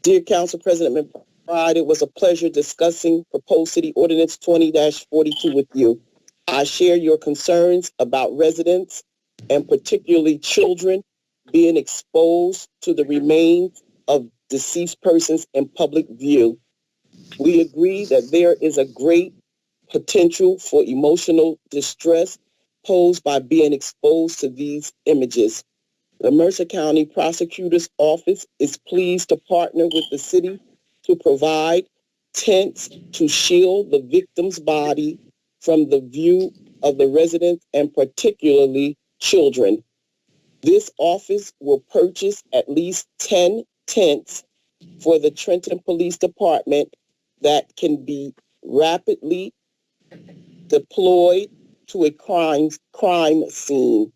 Dear Council President McBride, it was a pleasure discussing proposed city ordinance 20-42 with you. I share your concerns about residents and particularly children being exposed to the remains of deceased persons in public view. We agree that there is a great potential for emotional distress posed by being exposed to these images. The Mercer County Prosecutor's Office is pleased to partner with the city to provide tents to shield the victim's body from the view of the residents and particularly children. This office will purchase at least 10 tents for the Trenton Police Department that can be rapidly deployed to a crime scene.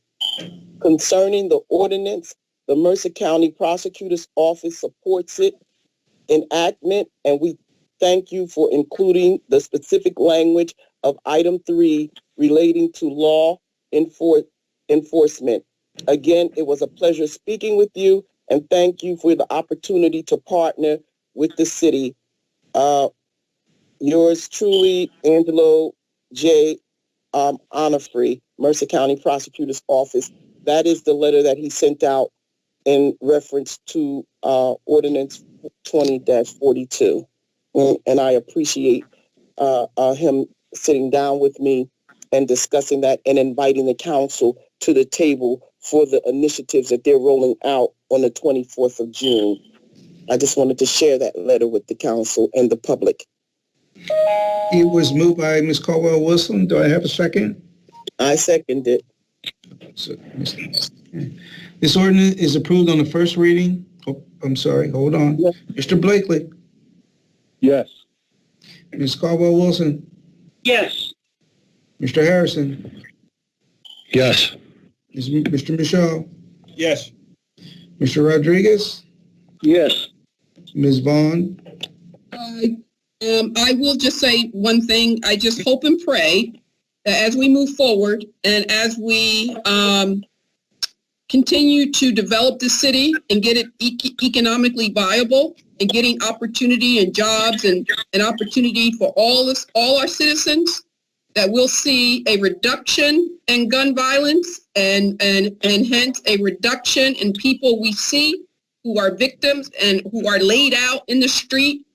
Concerning the ordinance, the Mercer County Prosecutor's Office supports its enactment, and we thank you for including the specific language of item 3 relating to law enforcement. Again, it was a pleasure speaking with you, and thank you for the opportunity to partner with the city. Yours truly, Angelo J. Onofre, Mercer County Prosecutor's Office. That is the letter that he sent out in reference to Ordinance 20-42. And I appreciate him sitting down with me and discussing that and inviting the council to the table for the initiatives that they're rolling out on the 24th of June. I just wanted to share that letter with the council and the public. It was moved by Ms. Caldwell-Wilson. Do I have a second? I second it. So, this ordinance is approved on the first reading. Oh, I'm sorry, hold on. Yes. Mr. Blakely, Yes. Ms. Caldwell-Wilson, Yes. Mr. Harrison, Yes. Mr. Michelle, Yes. Mr. Rodriguez, Yes. Ms. Vaughn. I will just say one thing. I just hope and pray that as we move forward and as we continue to develop the city and get it economically viable and getting opportunity and jobs and opportunity for all our citizens, that we'll see a reduction in gun violence and hence a reduction in people we see who are victims and who are laid out in the street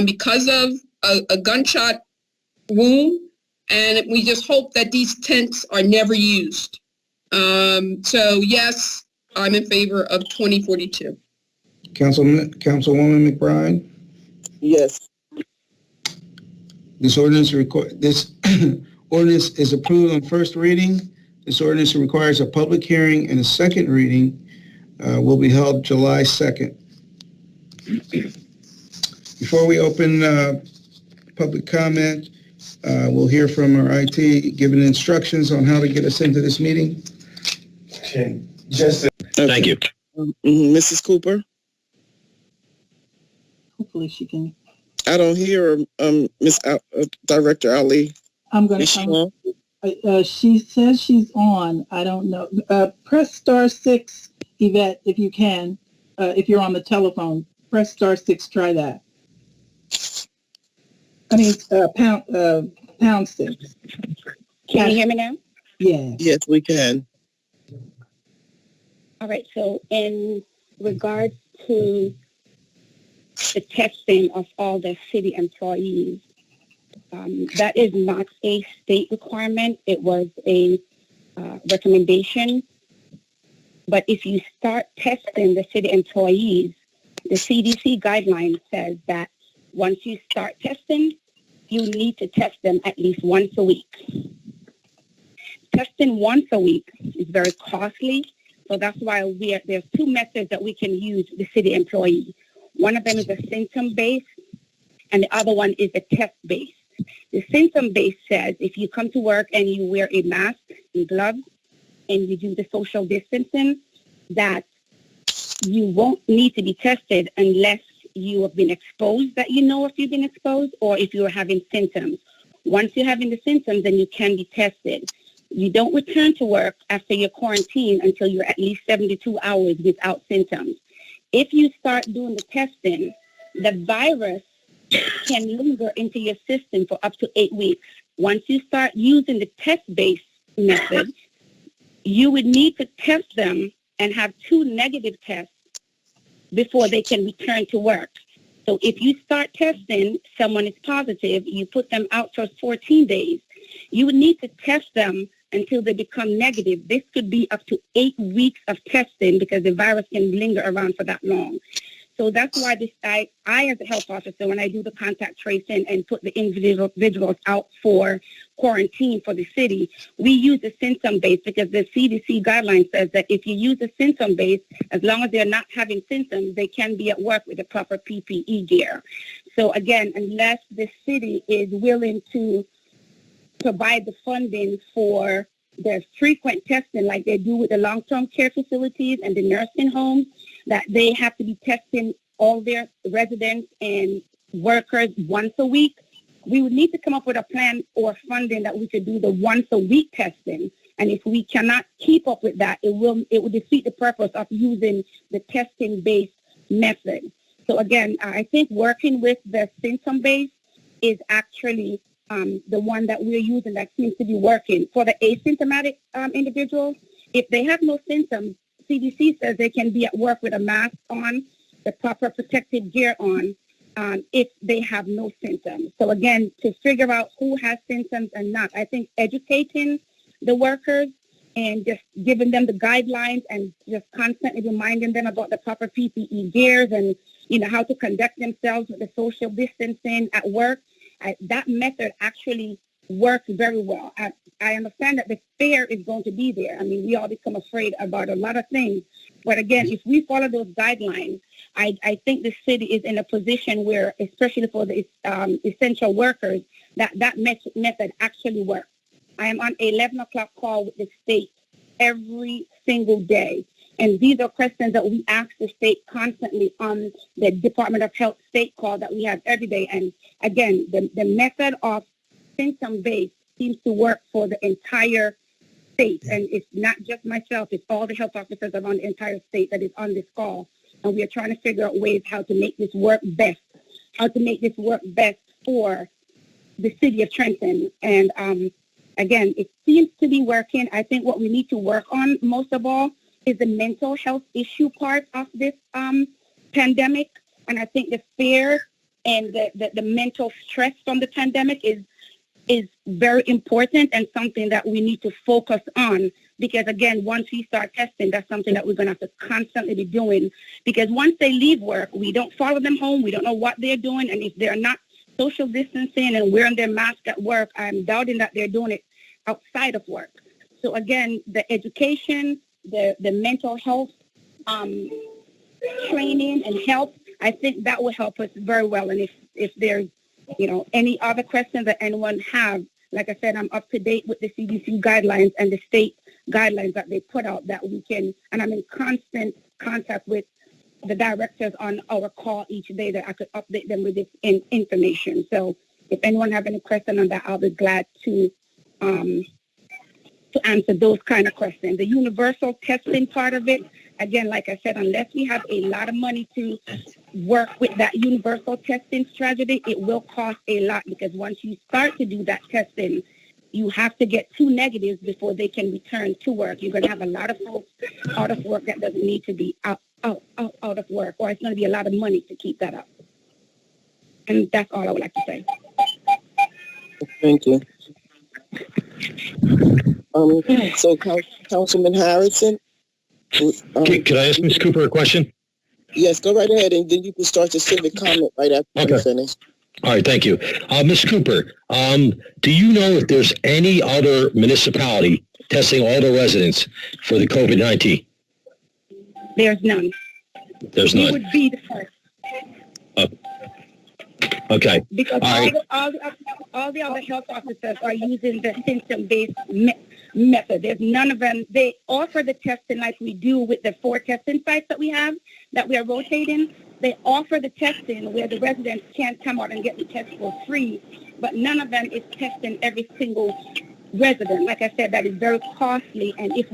because of a gunshot wound. And we just hope that these tents are never used. So yes, I'm in favor of 2042. Councilwoman McBride. Yes. This ordinance is approved on first reading. This ordinance requires a public hearing and a second reading will be held July 2nd. Before we open public comment, we'll hear from our IT giving instructions on how to get us into this meeting. Okay. Thank you. Mrs. Cooper? Hopefully she can. I don't hear Director Ali. I'm going to come. She says she's on. I don't know. Press *6, Yvette, if you can. If you're on the telephone, press *6. Try that. I mean, pound 6. Can you hear me now? Yeah. Yes, we can. All right. So in regard to the testing of all the city employees, That is not a state requirement. It was a recommendation. But if you start testing the city employees, the CDC guideline says that once you start testing, you need to test them at least once a week. Testing once a week is very costly, so that's why there's two methods that we can use the city employee. One of them is a symptom-based, and the other one is a test-based. The symptom-based says if you come to work and you wear a mask and gloves and you do the social distancing, that you won't need to be tested unless you have been exposed, that you know if you've been exposed, or if you're having symptoms. Once you're having the symptoms, then you can be tested. You don't return to work after your quarantine until you're at least 72 hours without symptoms. If you start doing the testing, the virus can linger into your system for up to 8 weeks. Once you start using the test-based method, you would need to test them and have 2 negative tests before they can return to work. So if you start testing, someone is positive, you put them out for 14 days, you would need to test them until they become negative. This could be up to 8 weeks of testing because the virus can linger around for that long. So that's why I as a health officer, when I do the contact tracing and put the individuals out for quarantine for the city, we use a symptom-based because the CDC guideline says that if you use a symptom-based, as long as they're not having symptoms, they can be at work with the proper PPE gear. So again, unless the city is willing to provide the funding for the frequent testing like they do with the long-term care facilities and the nursing homes, that they have to be testing all their residents and workers once a week, we would need to come up with a plan or funding that we could do the once a week testing. And if we cannot keep up with that, it will defeat the purpose of using the testing-based method. So again, I think working with the symptom-based is actually the one that we're using that seems to be working. For the asymptomatic individuals, if they have no symptoms, CDC says they can be at work with a mask on, the proper protective gear on, if they have no symptoms. So again, to figure out who has symptoms and not, I think educating the workers and just giving them the guidelines and just constantly reminding them about the proper PPE gears and, how to conduct themselves with the social distancing at work, that method actually works very well. I understand that the fear is going to be there. I mean, we all become afraid about a lot of things. But again, if we follow those guidelines, I think the city is in a position where, especially for the essential workers, that method actually works. I am on 11 o'clock call with the state every single day. And these are questions that we ask the state constantly on the Department of Health state call that we have every day. And again, the method of symptom-based seems to work for the entire state. And it's not just myself, it's all the health officers around the entire state that is on this call. And we are trying to figure out ways how to make this work best, for the city of Trenton. And again, it seems to be working. I think what we need to work on most of all is the mental health issue part of this pandemic. And I think the fear and the mental stress from the pandemic is very important and something that we need to focus on. Because again, once we start testing, that's something that we're going to have to constantly be doing. Because once they leave work, we don't follow them home. We don't know what they're doing. And if they're not social distancing and wearing their mask at work, I'm doubting that they're doing it outside of work. So again, the education, the mental health training and help, I think that will help us very well. And if there's, any other questions that anyone have, like I said, I'm up to date with the CDC guidelines and the state guidelines that they put out that we can, and I'm in constant contact with the directors on our call each day that I could update them with this information. So if anyone have any question on that, I'll be glad to answer those kind of questions. The universal testing part of it, again, like I said, unless we have a lot of money to work with that universal testing strategy, it will cost a lot because once you start to do that testing, you have to get 2 negatives before they can return to work. You're going to have a lot of folks out of work that doesn't need to be out of work, or it's going to be a lot of money to keep that up. And that's all I would like to say. Thank you. So Councilman Harrison. Could I ask Ms. Cooper a question? Yes, go right ahead, and then you can start your civic comment right after you finish. All right, thank you. Ms. Cooper, do you know if there's any other municipality testing all their residents for the COVID-19? There's none. There's We none. would be the first. Okay. Because all the other health officers are using the symptom-based method. There's none of them. They offer the testing like we do with the 4 testing sites that we have, that we are rotating. They offer the testing where the residents can come out and get the test for free, but none of them is testing every single resident. Like I said, that is very costly. And if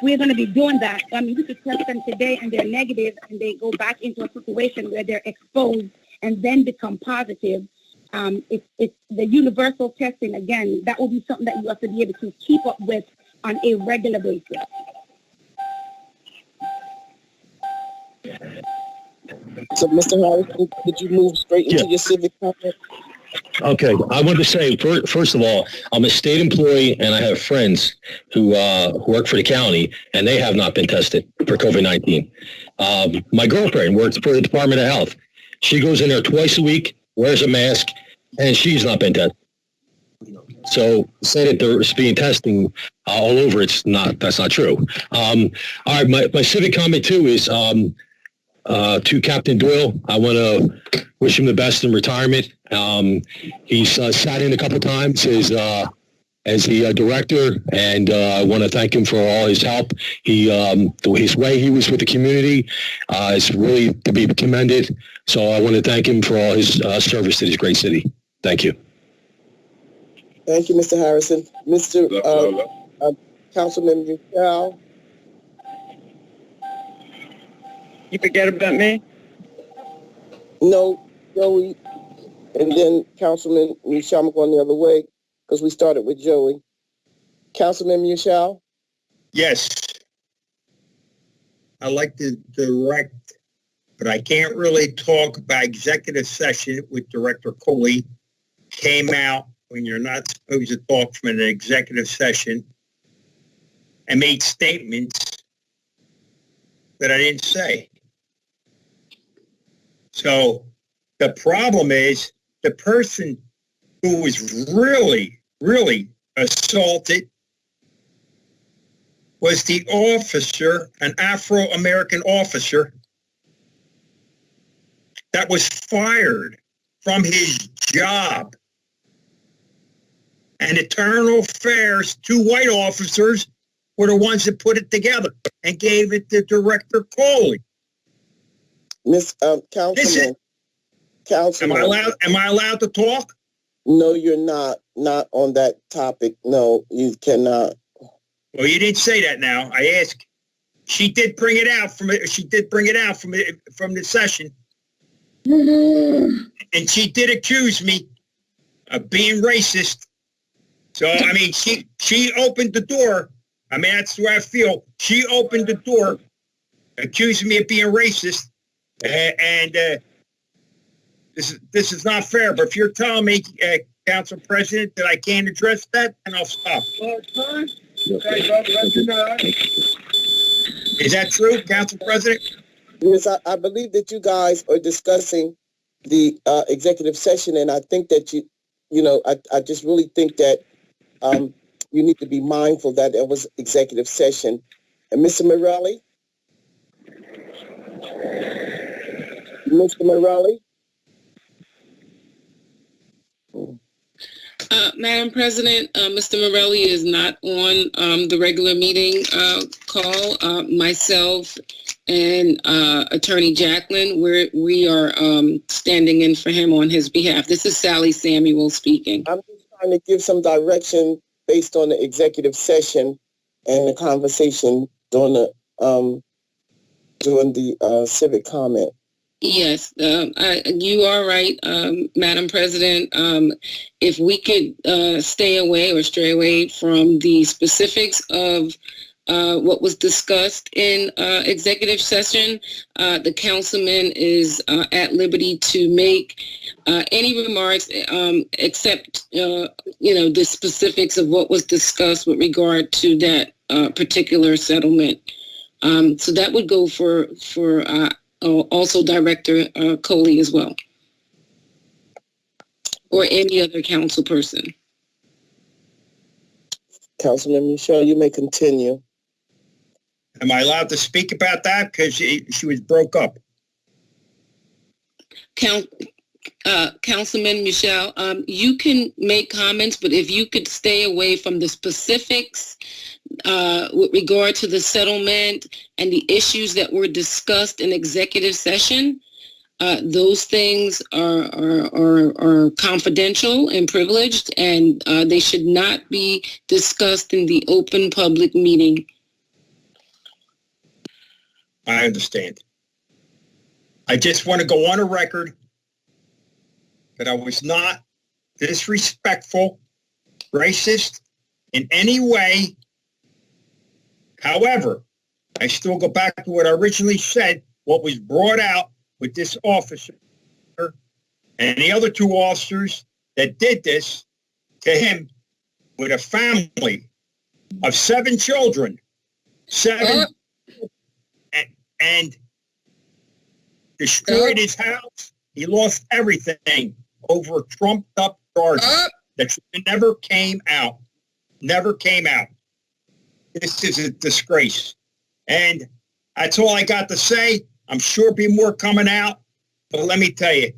we're going to be doing that, I mean, we could test them today and they're negative, and they go back into a situation where they're exposed and then become positive. It's the universal testing, again, that will be something that you have to be able to keep up with on a regular basis. So, Mr. Harrison, could you move straight into your civic comment? Okay. I want to say, first of all, I'm a state employee, and I have friends who work for the county, and they have not been tested for COVID-19. My girlfriend works for the Department of Health. She goes in there twice a week, wears a mask, and she's not been tested. So say that there's being testing all over, that's not true. All right, my civic comment too is to Captain Doyle. I want to wish him the best in retirement. He's sat in a couple times as the director, and I want to thank him for all his help. His way he was with the community is really to be commended. So I want to thank him for all his service to this great city. Thank you. Thank you, Mr. Harrison. Mr. Councilman Michelle. You forget about me? No, Joey. And then Councilman Michelle, I'm going the other way because we started with Joey. Councilman Michelle? Yes. I like to direct, but I can't really talk about executive session with Director Coley. Came out when you're not supposed to talk from an executive session and made statements that I didn't say. So the problem is the person who was really, really assaulted was the officer, an Afro-American officer that was fired from his job. And Internal Affairs, 2 white officers were the ones that put it together and gave it to Director Coley. Miss Councilman. Am I allowed to talk? No, you're not. Not on that topic. No, you cannot. Well, you didn't say that now. I asked. She did bring it out from the session. And she did accuse me of being racist. So, I mean, she opened the door. I mean, that's the way I feel. She opened the door, accusing me of being racist. And this is not fair. But if you're telling me, Council President, that I can't address that, then I'll stop. Is that true, Council President? Yes, I believe that you guys are discussing the executive session, and I think that I just really think that you need to be mindful that it was executive session. And Mr. Morelli? Mr. Morelli? Madam President, Mr. Morelli is not on the regular meeting call. Myself and Attorney Jacqueline, we are standing in for him on his behalf. This is Sally Samuel speaking. I'm just trying to give some direction based on the executive session and the conversation during the civic comment. Yes, you are right, Madam President. If we could stay away or stray away from the specifics of what was discussed in executive session. The councilman is at liberty to make any remarks except, the specifics of what was discussed with regard to that particular settlement. So that would go for also Director Coley as well, or any other council person. Councilman Michelle, you may continue. Am I allowed to speak about that? Because she was broke up. Councilman Michelle, you can make comments, but if you could stay away from the specifics with regard to the settlement and the issues that were discussed in executive session, those things are confidential and privileged, and they should not be discussed in the open public meeting. I understand. I just want to go on a record that I was not disrespectful, racist in any way. However, I still go back to what I originally said, what was brought out with this officer and the other two officers that did this to him with a family of 7 children, and destroyed his house. He lost everything over a trumped up charge that never came out. Never came out. This is a disgrace. And that's all I got to say. I'm sure there'll be more coming out. But let me tell you,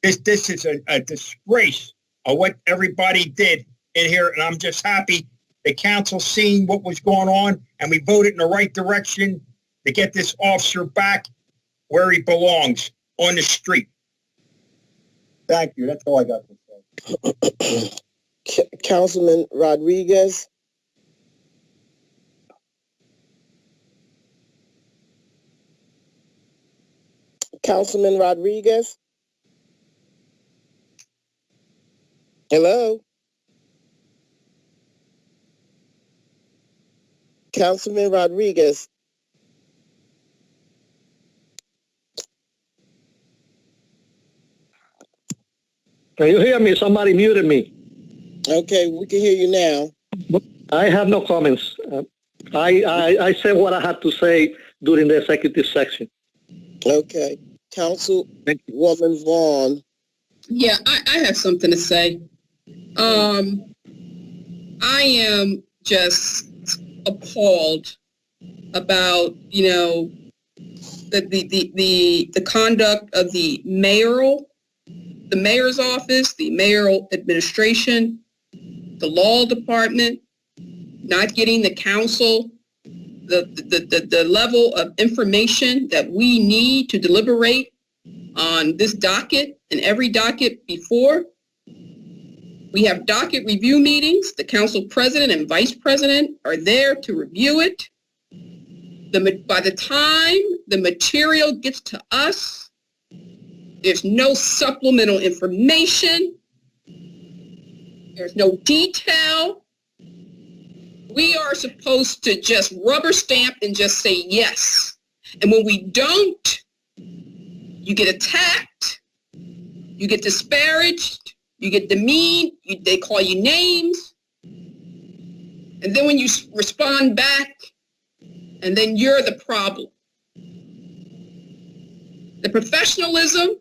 this is a disgrace of what everybody did in here. And I'm just happy the council seen what was going on and we voted in the right direction to get this officer back where he belongs, on the street. Thank you. That's all I got to say. Councilman Rodriguez. Councilman Rodriguez. Hello. Councilman Rodriguez. Can you hear me? Somebody muted me. Okay, we can hear you now. I have no comments. I said what I had to say during the executive section. Okay. Councilwoman Vaughn. Yeah, I have something to say. I am just appalled about, the conduct of the mayor's office, the mayoral administration, the law department, not getting the council the level of information that we need to deliberate on this docket and every docket before. We have docket review meetings. The council president and vice president are there to review it. By the time the material gets to us, there's no supplemental information. There's no detail. We are supposed to just rubber stamp and just say yes. And when we don't, you get attacked, you get disparaged, you get demeaned, they call you names. And then when you respond back, and then you're the problem. The professionalism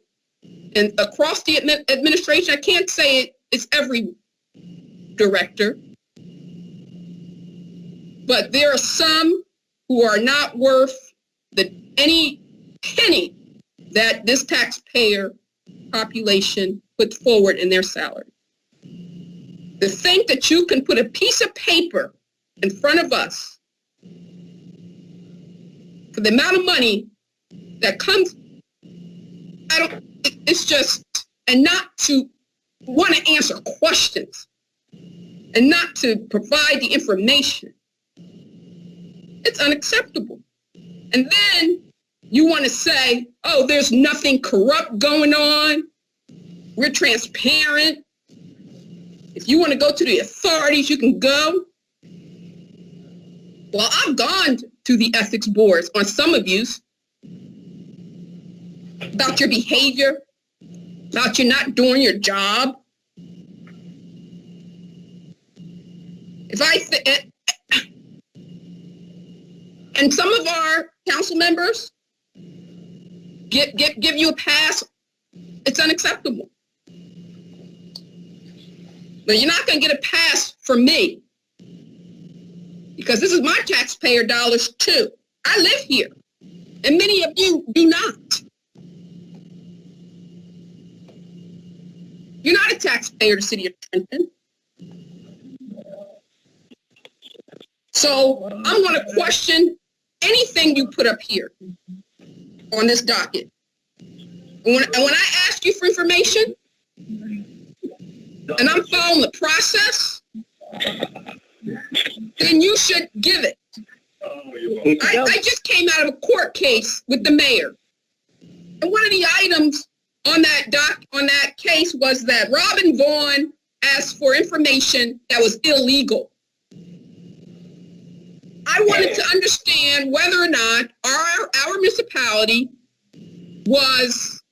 and across the administration, I can't say it's every director, but there are some who are not worth any penny that this taxpayer population puts forward in their salary. To think that you can put a piece of paper in front of us for the amount of money that comes, it's just, and not to want to answer questions and not to provide the information. It's unacceptable. And then you want to say, oh, there's nothing corrupt going on. We're transparent. If you want to go to the authorities, you can go. Well, I've gone to the ethics boards on some of you about your behavior, about you not doing your job. And some of our council members give you a pass. It's unacceptable. But you're not going to get a pass from me, because this is my taxpayer dollars too. I live here, and many of you do not. You're not a taxpayer to the city of Trenton. So I'm going to question anything you put up here on this docket. And when I ask you for information, and I'm following the process, then you should give it. I just came out of a court case with the mayor. And one of the items on that case was that Robin Vaughn asked for information that was illegal. I wanted to understand whether or not our municipality was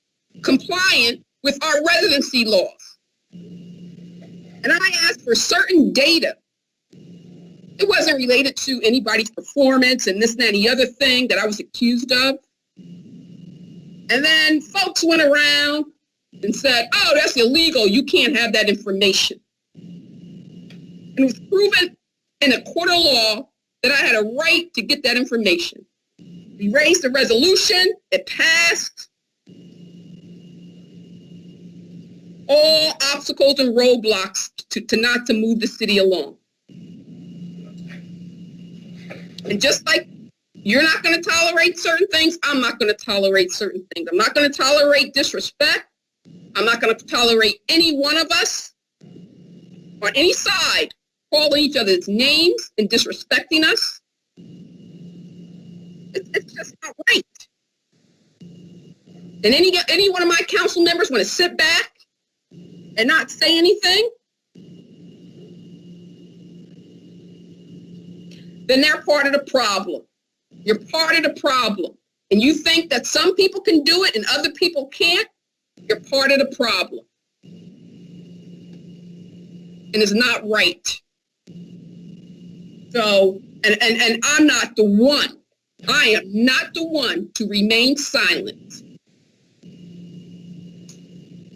compliant with our residency laws. And I asked for certain data. It wasn't related to anybody's performance and this, that, and the other thing that I was accused of. And then folks went around and said, oh, that's illegal. You can't have that information. And it was proven in a court of law that I had a right to get that information. We raised the resolution. It passed. All obstacles and roadblocks to not to move the city along. And just like you're not going to tolerate certain things, I'm not going to tolerate certain things. I'm not going to tolerate disrespect. I'm not going to tolerate any one of us on any side calling each other's names and disrespecting us. It's just not right. And any one of my council members want to sit back and not say anything, then they're part of the problem. You're part of the problem. And you think that some people can do it and other people can't, you're part of the problem. And it's not right. So, and I'm not the one. I am not the one to remain silent.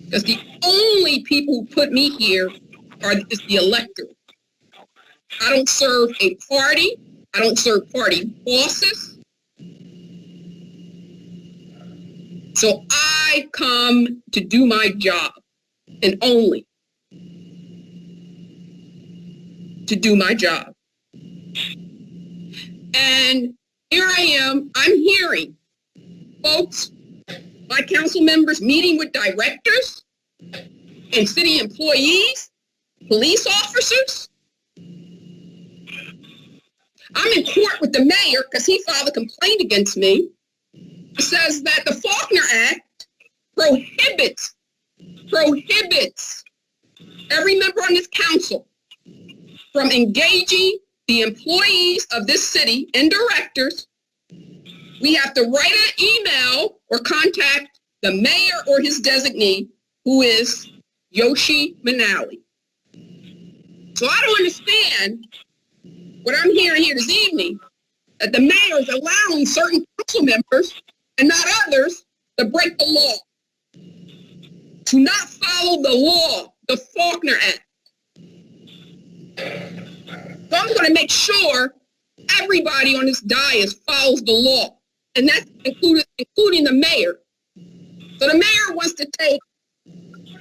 Because the only people who put me here is the electorate. I don't serve a party. I don't serve party bosses. So I come to do my job, and only to do my job. And here I am, I'm hearing folks, my council members meeting with directors and city employees, police officers. I'm in court with the mayor because he filed a complaint against me. It says that the Faulkner Act prohibits every member on this council from engaging the employees of this city and directors. We have to write an email or contact the mayor or his designee, who is Yoshi Manali. So I don't understand what I'm hearing here this evening, that the mayor is allowing certain council members and not others to break the law, to not follow the law, the Faulkner Act. So I'm going to make sure everybody on this dais follows the law, and that's including the mayor. So the mayor wants to take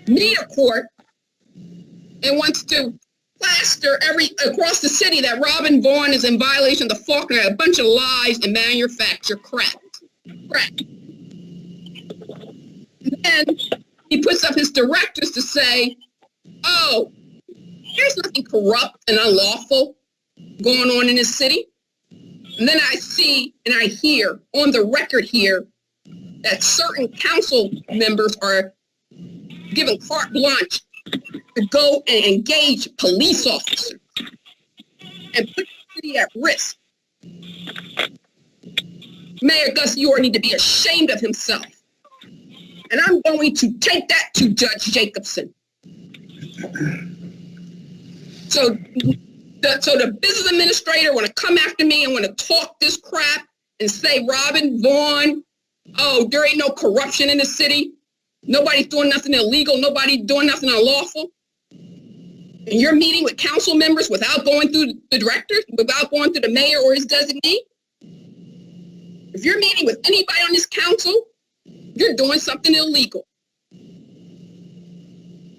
me to court and wants to plaster across the city that Robin Vaughn is in violation of the Faulkner Act, a bunch of lies and manufacture crap. And then he puts up his directors to say, oh, there's nothing corrupt and unlawful going on in this city. And then I see and I hear on the record here that certain council members are given carte blanche to go and engage police officers and put the city at risk. Mayor Gus Yor need to be ashamed of himself. And I'm going to take that to Judge Jacobson. So the business administrator want to come after me and want to talk this crap and say, Robin Vaughn, oh, there ain't no corruption in the city. Nobody's doing nothing illegal. Nobody's doing nothing unlawful. And you're meeting with council members without going through the directors, without going through the mayor or his designee. If you're meeting with anybody on this council, you're doing something illegal.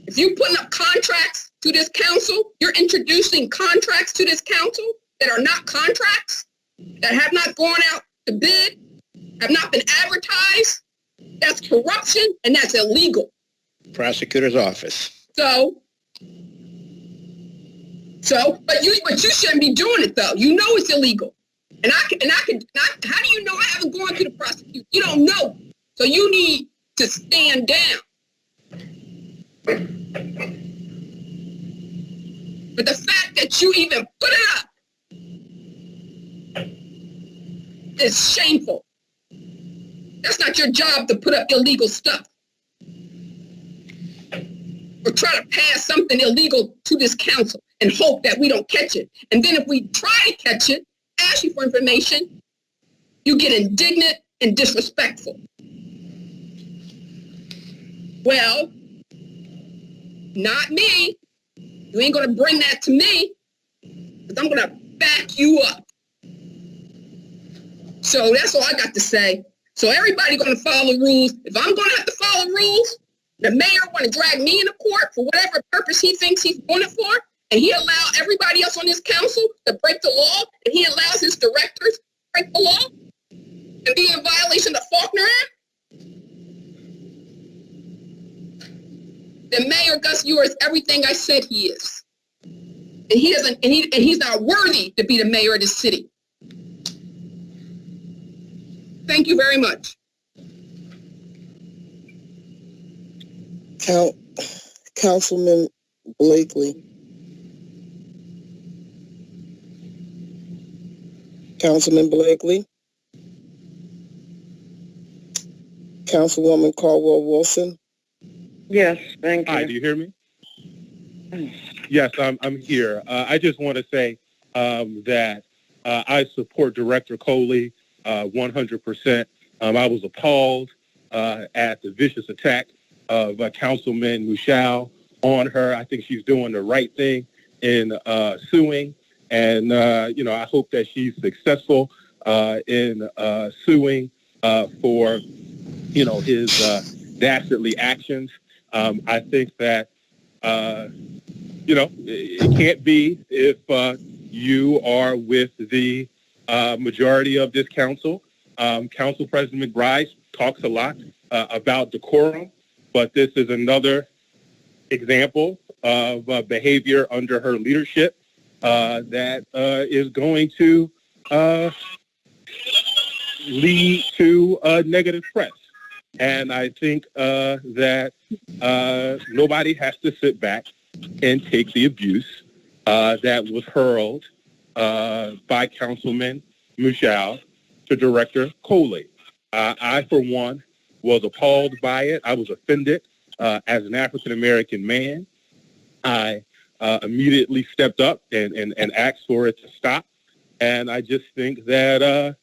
If you're putting up contracts to this council, you're introducing contracts to this council that are not contracts, that have not gone out to bid, have not been advertised. That's corruption and that's illegal. Prosecutor's office. But you shouldn't be doing it though. You know it's illegal. And how do you know I haven't gone to the prosecutor? You don't know. So you need to stand down. But the fact that you even put it up is shameful. That's not your job to put up illegal stuff. Or try to pass something illegal to this council and hope that we don't catch it. And then if we try to catch it, ask you for information, you get indignant and disrespectful. Well, not me. You ain't gonna bring that to me, because I'm gonna back you up. So that's all I got to say. So everybody gonna follow rules. If I'm gonna have to follow rules, the mayor wanna drag me into court for whatever purpose he thinks he's doing it for, and he allow everybody else on this council to break the law, and he allows his directors to break the law and be in violation of the Faulkner Act, then Mayor Gus Yor is everything I said he is. And he doesn't, and he's not worthy to be the mayor of this city. Thank you very much. Councilman Blakely. Councilman Blakely. Councilwoman Caldwell-Wilson. Yes, thank you. Hi, do you hear me? Yes, I'm here. I just want to say that I support Director Coley 100%. I was appalled at the vicious attack of Councilman Mushal on her. I think she's doing the right thing in suing, and I hope that she's successful in suing for his dastardly actions. I think that it can't be if you are with the majority of this council. Council President McBride talks a lot about decorum, but this is another example of behavior under her leadership that is going to lead to negative press. And I think that nobody has to sit back and take the abuse that was hurled by Councilman Mushal to Director Coley. I, for one, was appalled by it. I was offended as an African-American man. I immediately stepped up and asked for it to stop. And I just think that,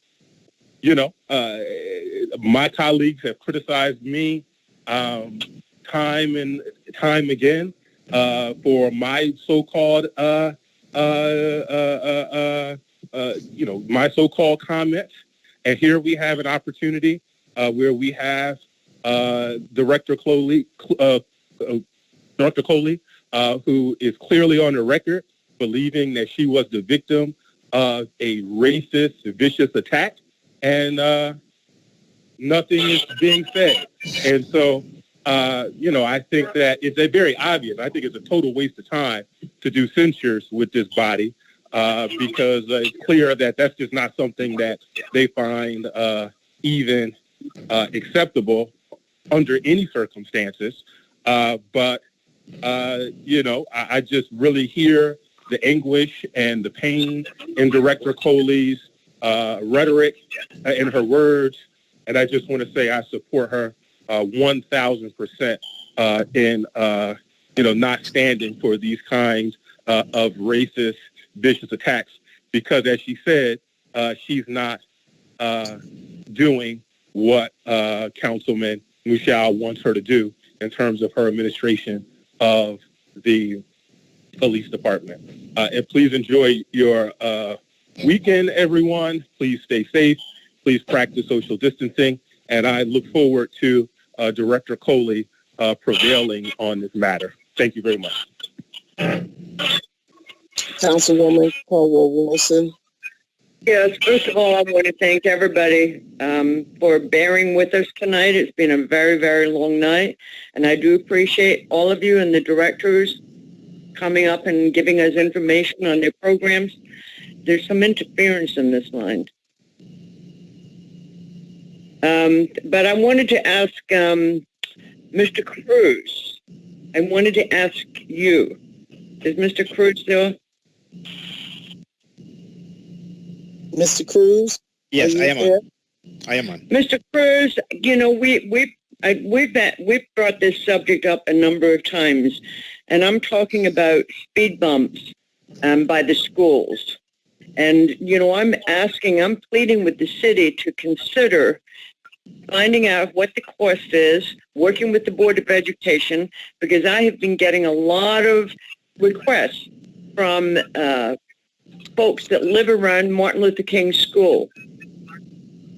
my colleagues have criticized me time and time again for my so-called, my so-called comments. And here we have an opportunity where we have Director Coley, who is clearly on the record believing that she was the victim of a racist, vicious attack, and nothing is being said. And so, I think that it's very obvious. I think it's a total waste of time to do censures with this body because it's clear that that's just not something that they find even acceptable under any circumstances. But I just really hear the anguish and the pain in Director Coley's rhetoric, in her words. And I just want to say I support her 1,000% in, not standing for these kinds of racist, vicious attacks, because as she said, she's not doing what Councilman Mushal wants her to do in terms of her administration of the police department. And please enjoy your weekend, everyone. Please stay safe. Please practice social distancing. And I look forward to Director Coley prevailing on this matter. Thank you very much. Councilwoman Caldwell-Wilson. Yes, first of all, I want to thank everybody for bearing with us tonight. It's been a very, very long night, and I do appreciate all of you and the directors coming up and giving us information on their programs. There's some interference in this line. But I wanted to ask Mr. Cruz. I wanted to ask you. Is Mr. Cruz there? Mr. Cruz? Yes, I am on. I am on. Mr. Cruz, we've brought this subject up a number of times, and I'm talking about speed bumps by the schools. And, I'm pleading with the city to consider finding out what the cost is, working with the Board of Education, because I have been getting a lot of requests from folks that live around Martin Luther King School.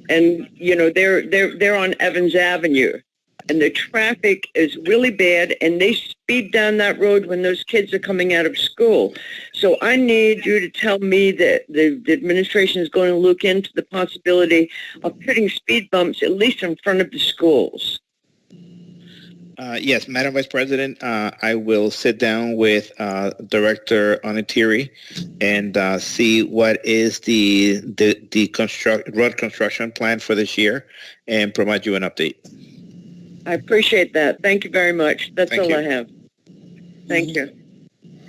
And, they're on Evans Avenue. And the traffic is really bad, and they speed down that road when those kids are coming out of school. So I need you to tell me that the administration is going to look into the possibility of putting speed bumps at least in front of the schools. Yes, Madam Vice President, I will sit down with Director Onitiri and see what is the road construction plan for this year and provide you an update. I appreciate that. Thank you very much. That's Thank all you. I have. Thank you.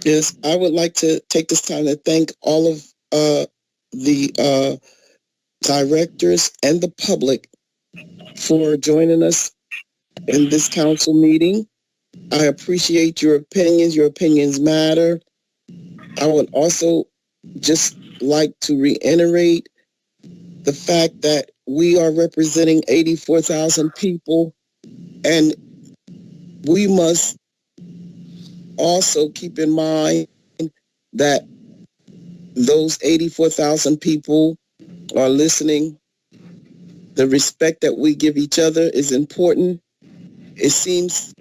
Yes, I would like to take this time to thank all of the directors and the public for joining us in this council meeting. I appreciate your opinions. Your opinions matter. I would also just like to reiterate the fact that we are representing 84,000 people, and we must also keep in mind that those 84,000 people are listening. The respect that we give each other is important. It seems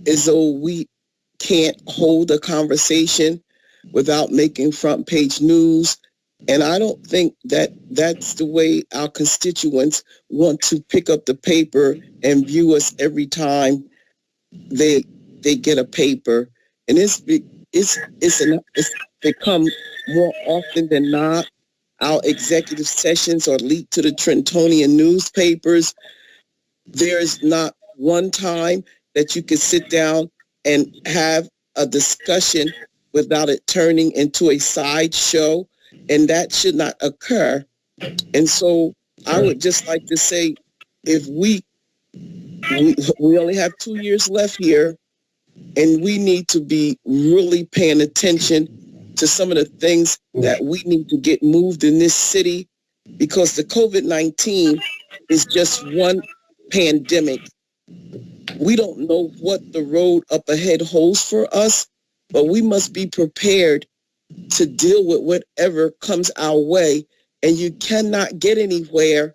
as though we can't hold a conversation without making front page news. And I don't think that that's the way our constituents want to pick up the paper and view us every time they get a paper. And it's become more often than not. Our executive sessions are leaked to the Trentonian newspapers. There's not one time that you could sit down and have a discussion without it turning into a sideshow, and that should not occur. And so I would just like to say, if we only have 2 years left here, and we need to be really paying attention to some of the things that we need to get moved in this city, because the COVID-19 is just one pandemic. We don't know what the road up ahead holds for us, but we must be prepared to deal with whatever comes our way. And you cannot get anywhere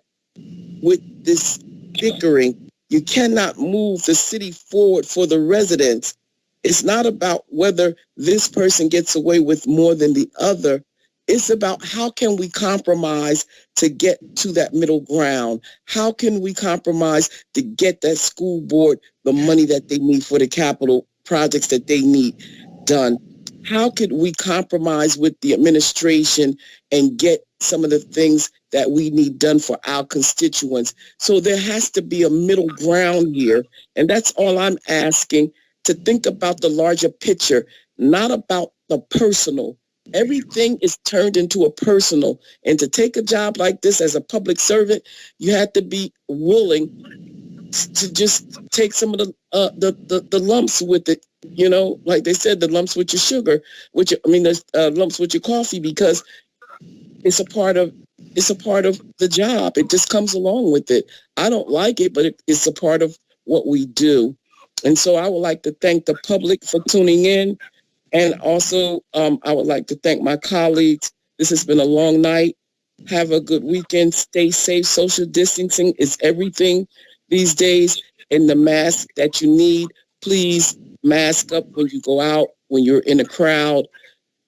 with this bickering. You cannot move the city forward for the residents. It's not about whether this person gets away with more than the other. It's about how can we compromise to get to that middle ground? How can we compromise to get that school board the money that they need for the capital projects that they need done? How could we compromise with the administration and get some of the things that we need done for our constituents? So there has to be a middle ground here. And that's all I'm asking, to think about the larger picture, not about the personal, Everything is turned into a personal. And to take a job like this as a public servant, you have to be willing to just take some of the lumps with it. You know, like they said, the lumps with your sugar, the lumps with your coffee, because it's a part of the job. It just comes along with it. I don't like it, but it's a part of what we do. And so I would like to thank the public for tuning in. And also, I would like to thank my colleagues. This has been a long night. Have a good weekend. Stay safe. Social distancing is everything these days. And the mask that you need, please mask up when you go out, when you're in a crowd.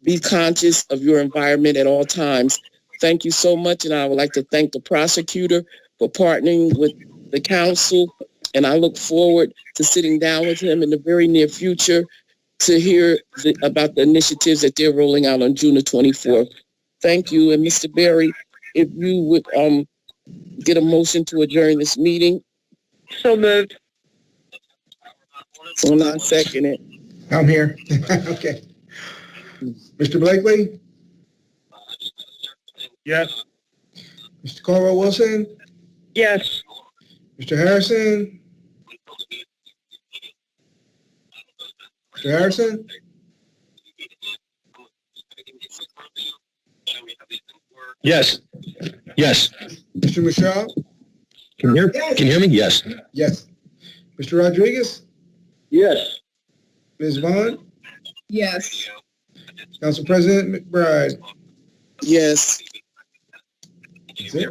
Be conscious of your environment at all times. Thank you so much. And I would like to thank the prosecutor for partnering with the council. And I look forward to sitting down with him in the very near future to hear about the initiatives that they're rolling out on June the 24th. Thank you. And Mr. Berry, if you would get a motion to adjourn this meeting. So moved. Hold on a second. I'm here. Okay. Mr. Blakely? Yes. Mr. Cornwell Wilson? Yes. Mr. Harrison? Mr. Harrison? Yes. Yes. Mr. Michaud? Can you hear me? Yes. Yes. Mr. Rodriguez? Yes. Ms. Vaughn? Yes. Council President McBride? Yes. That's it.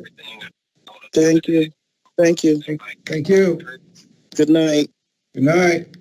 Thank you. Thank you. Thank you. Good night. Good night.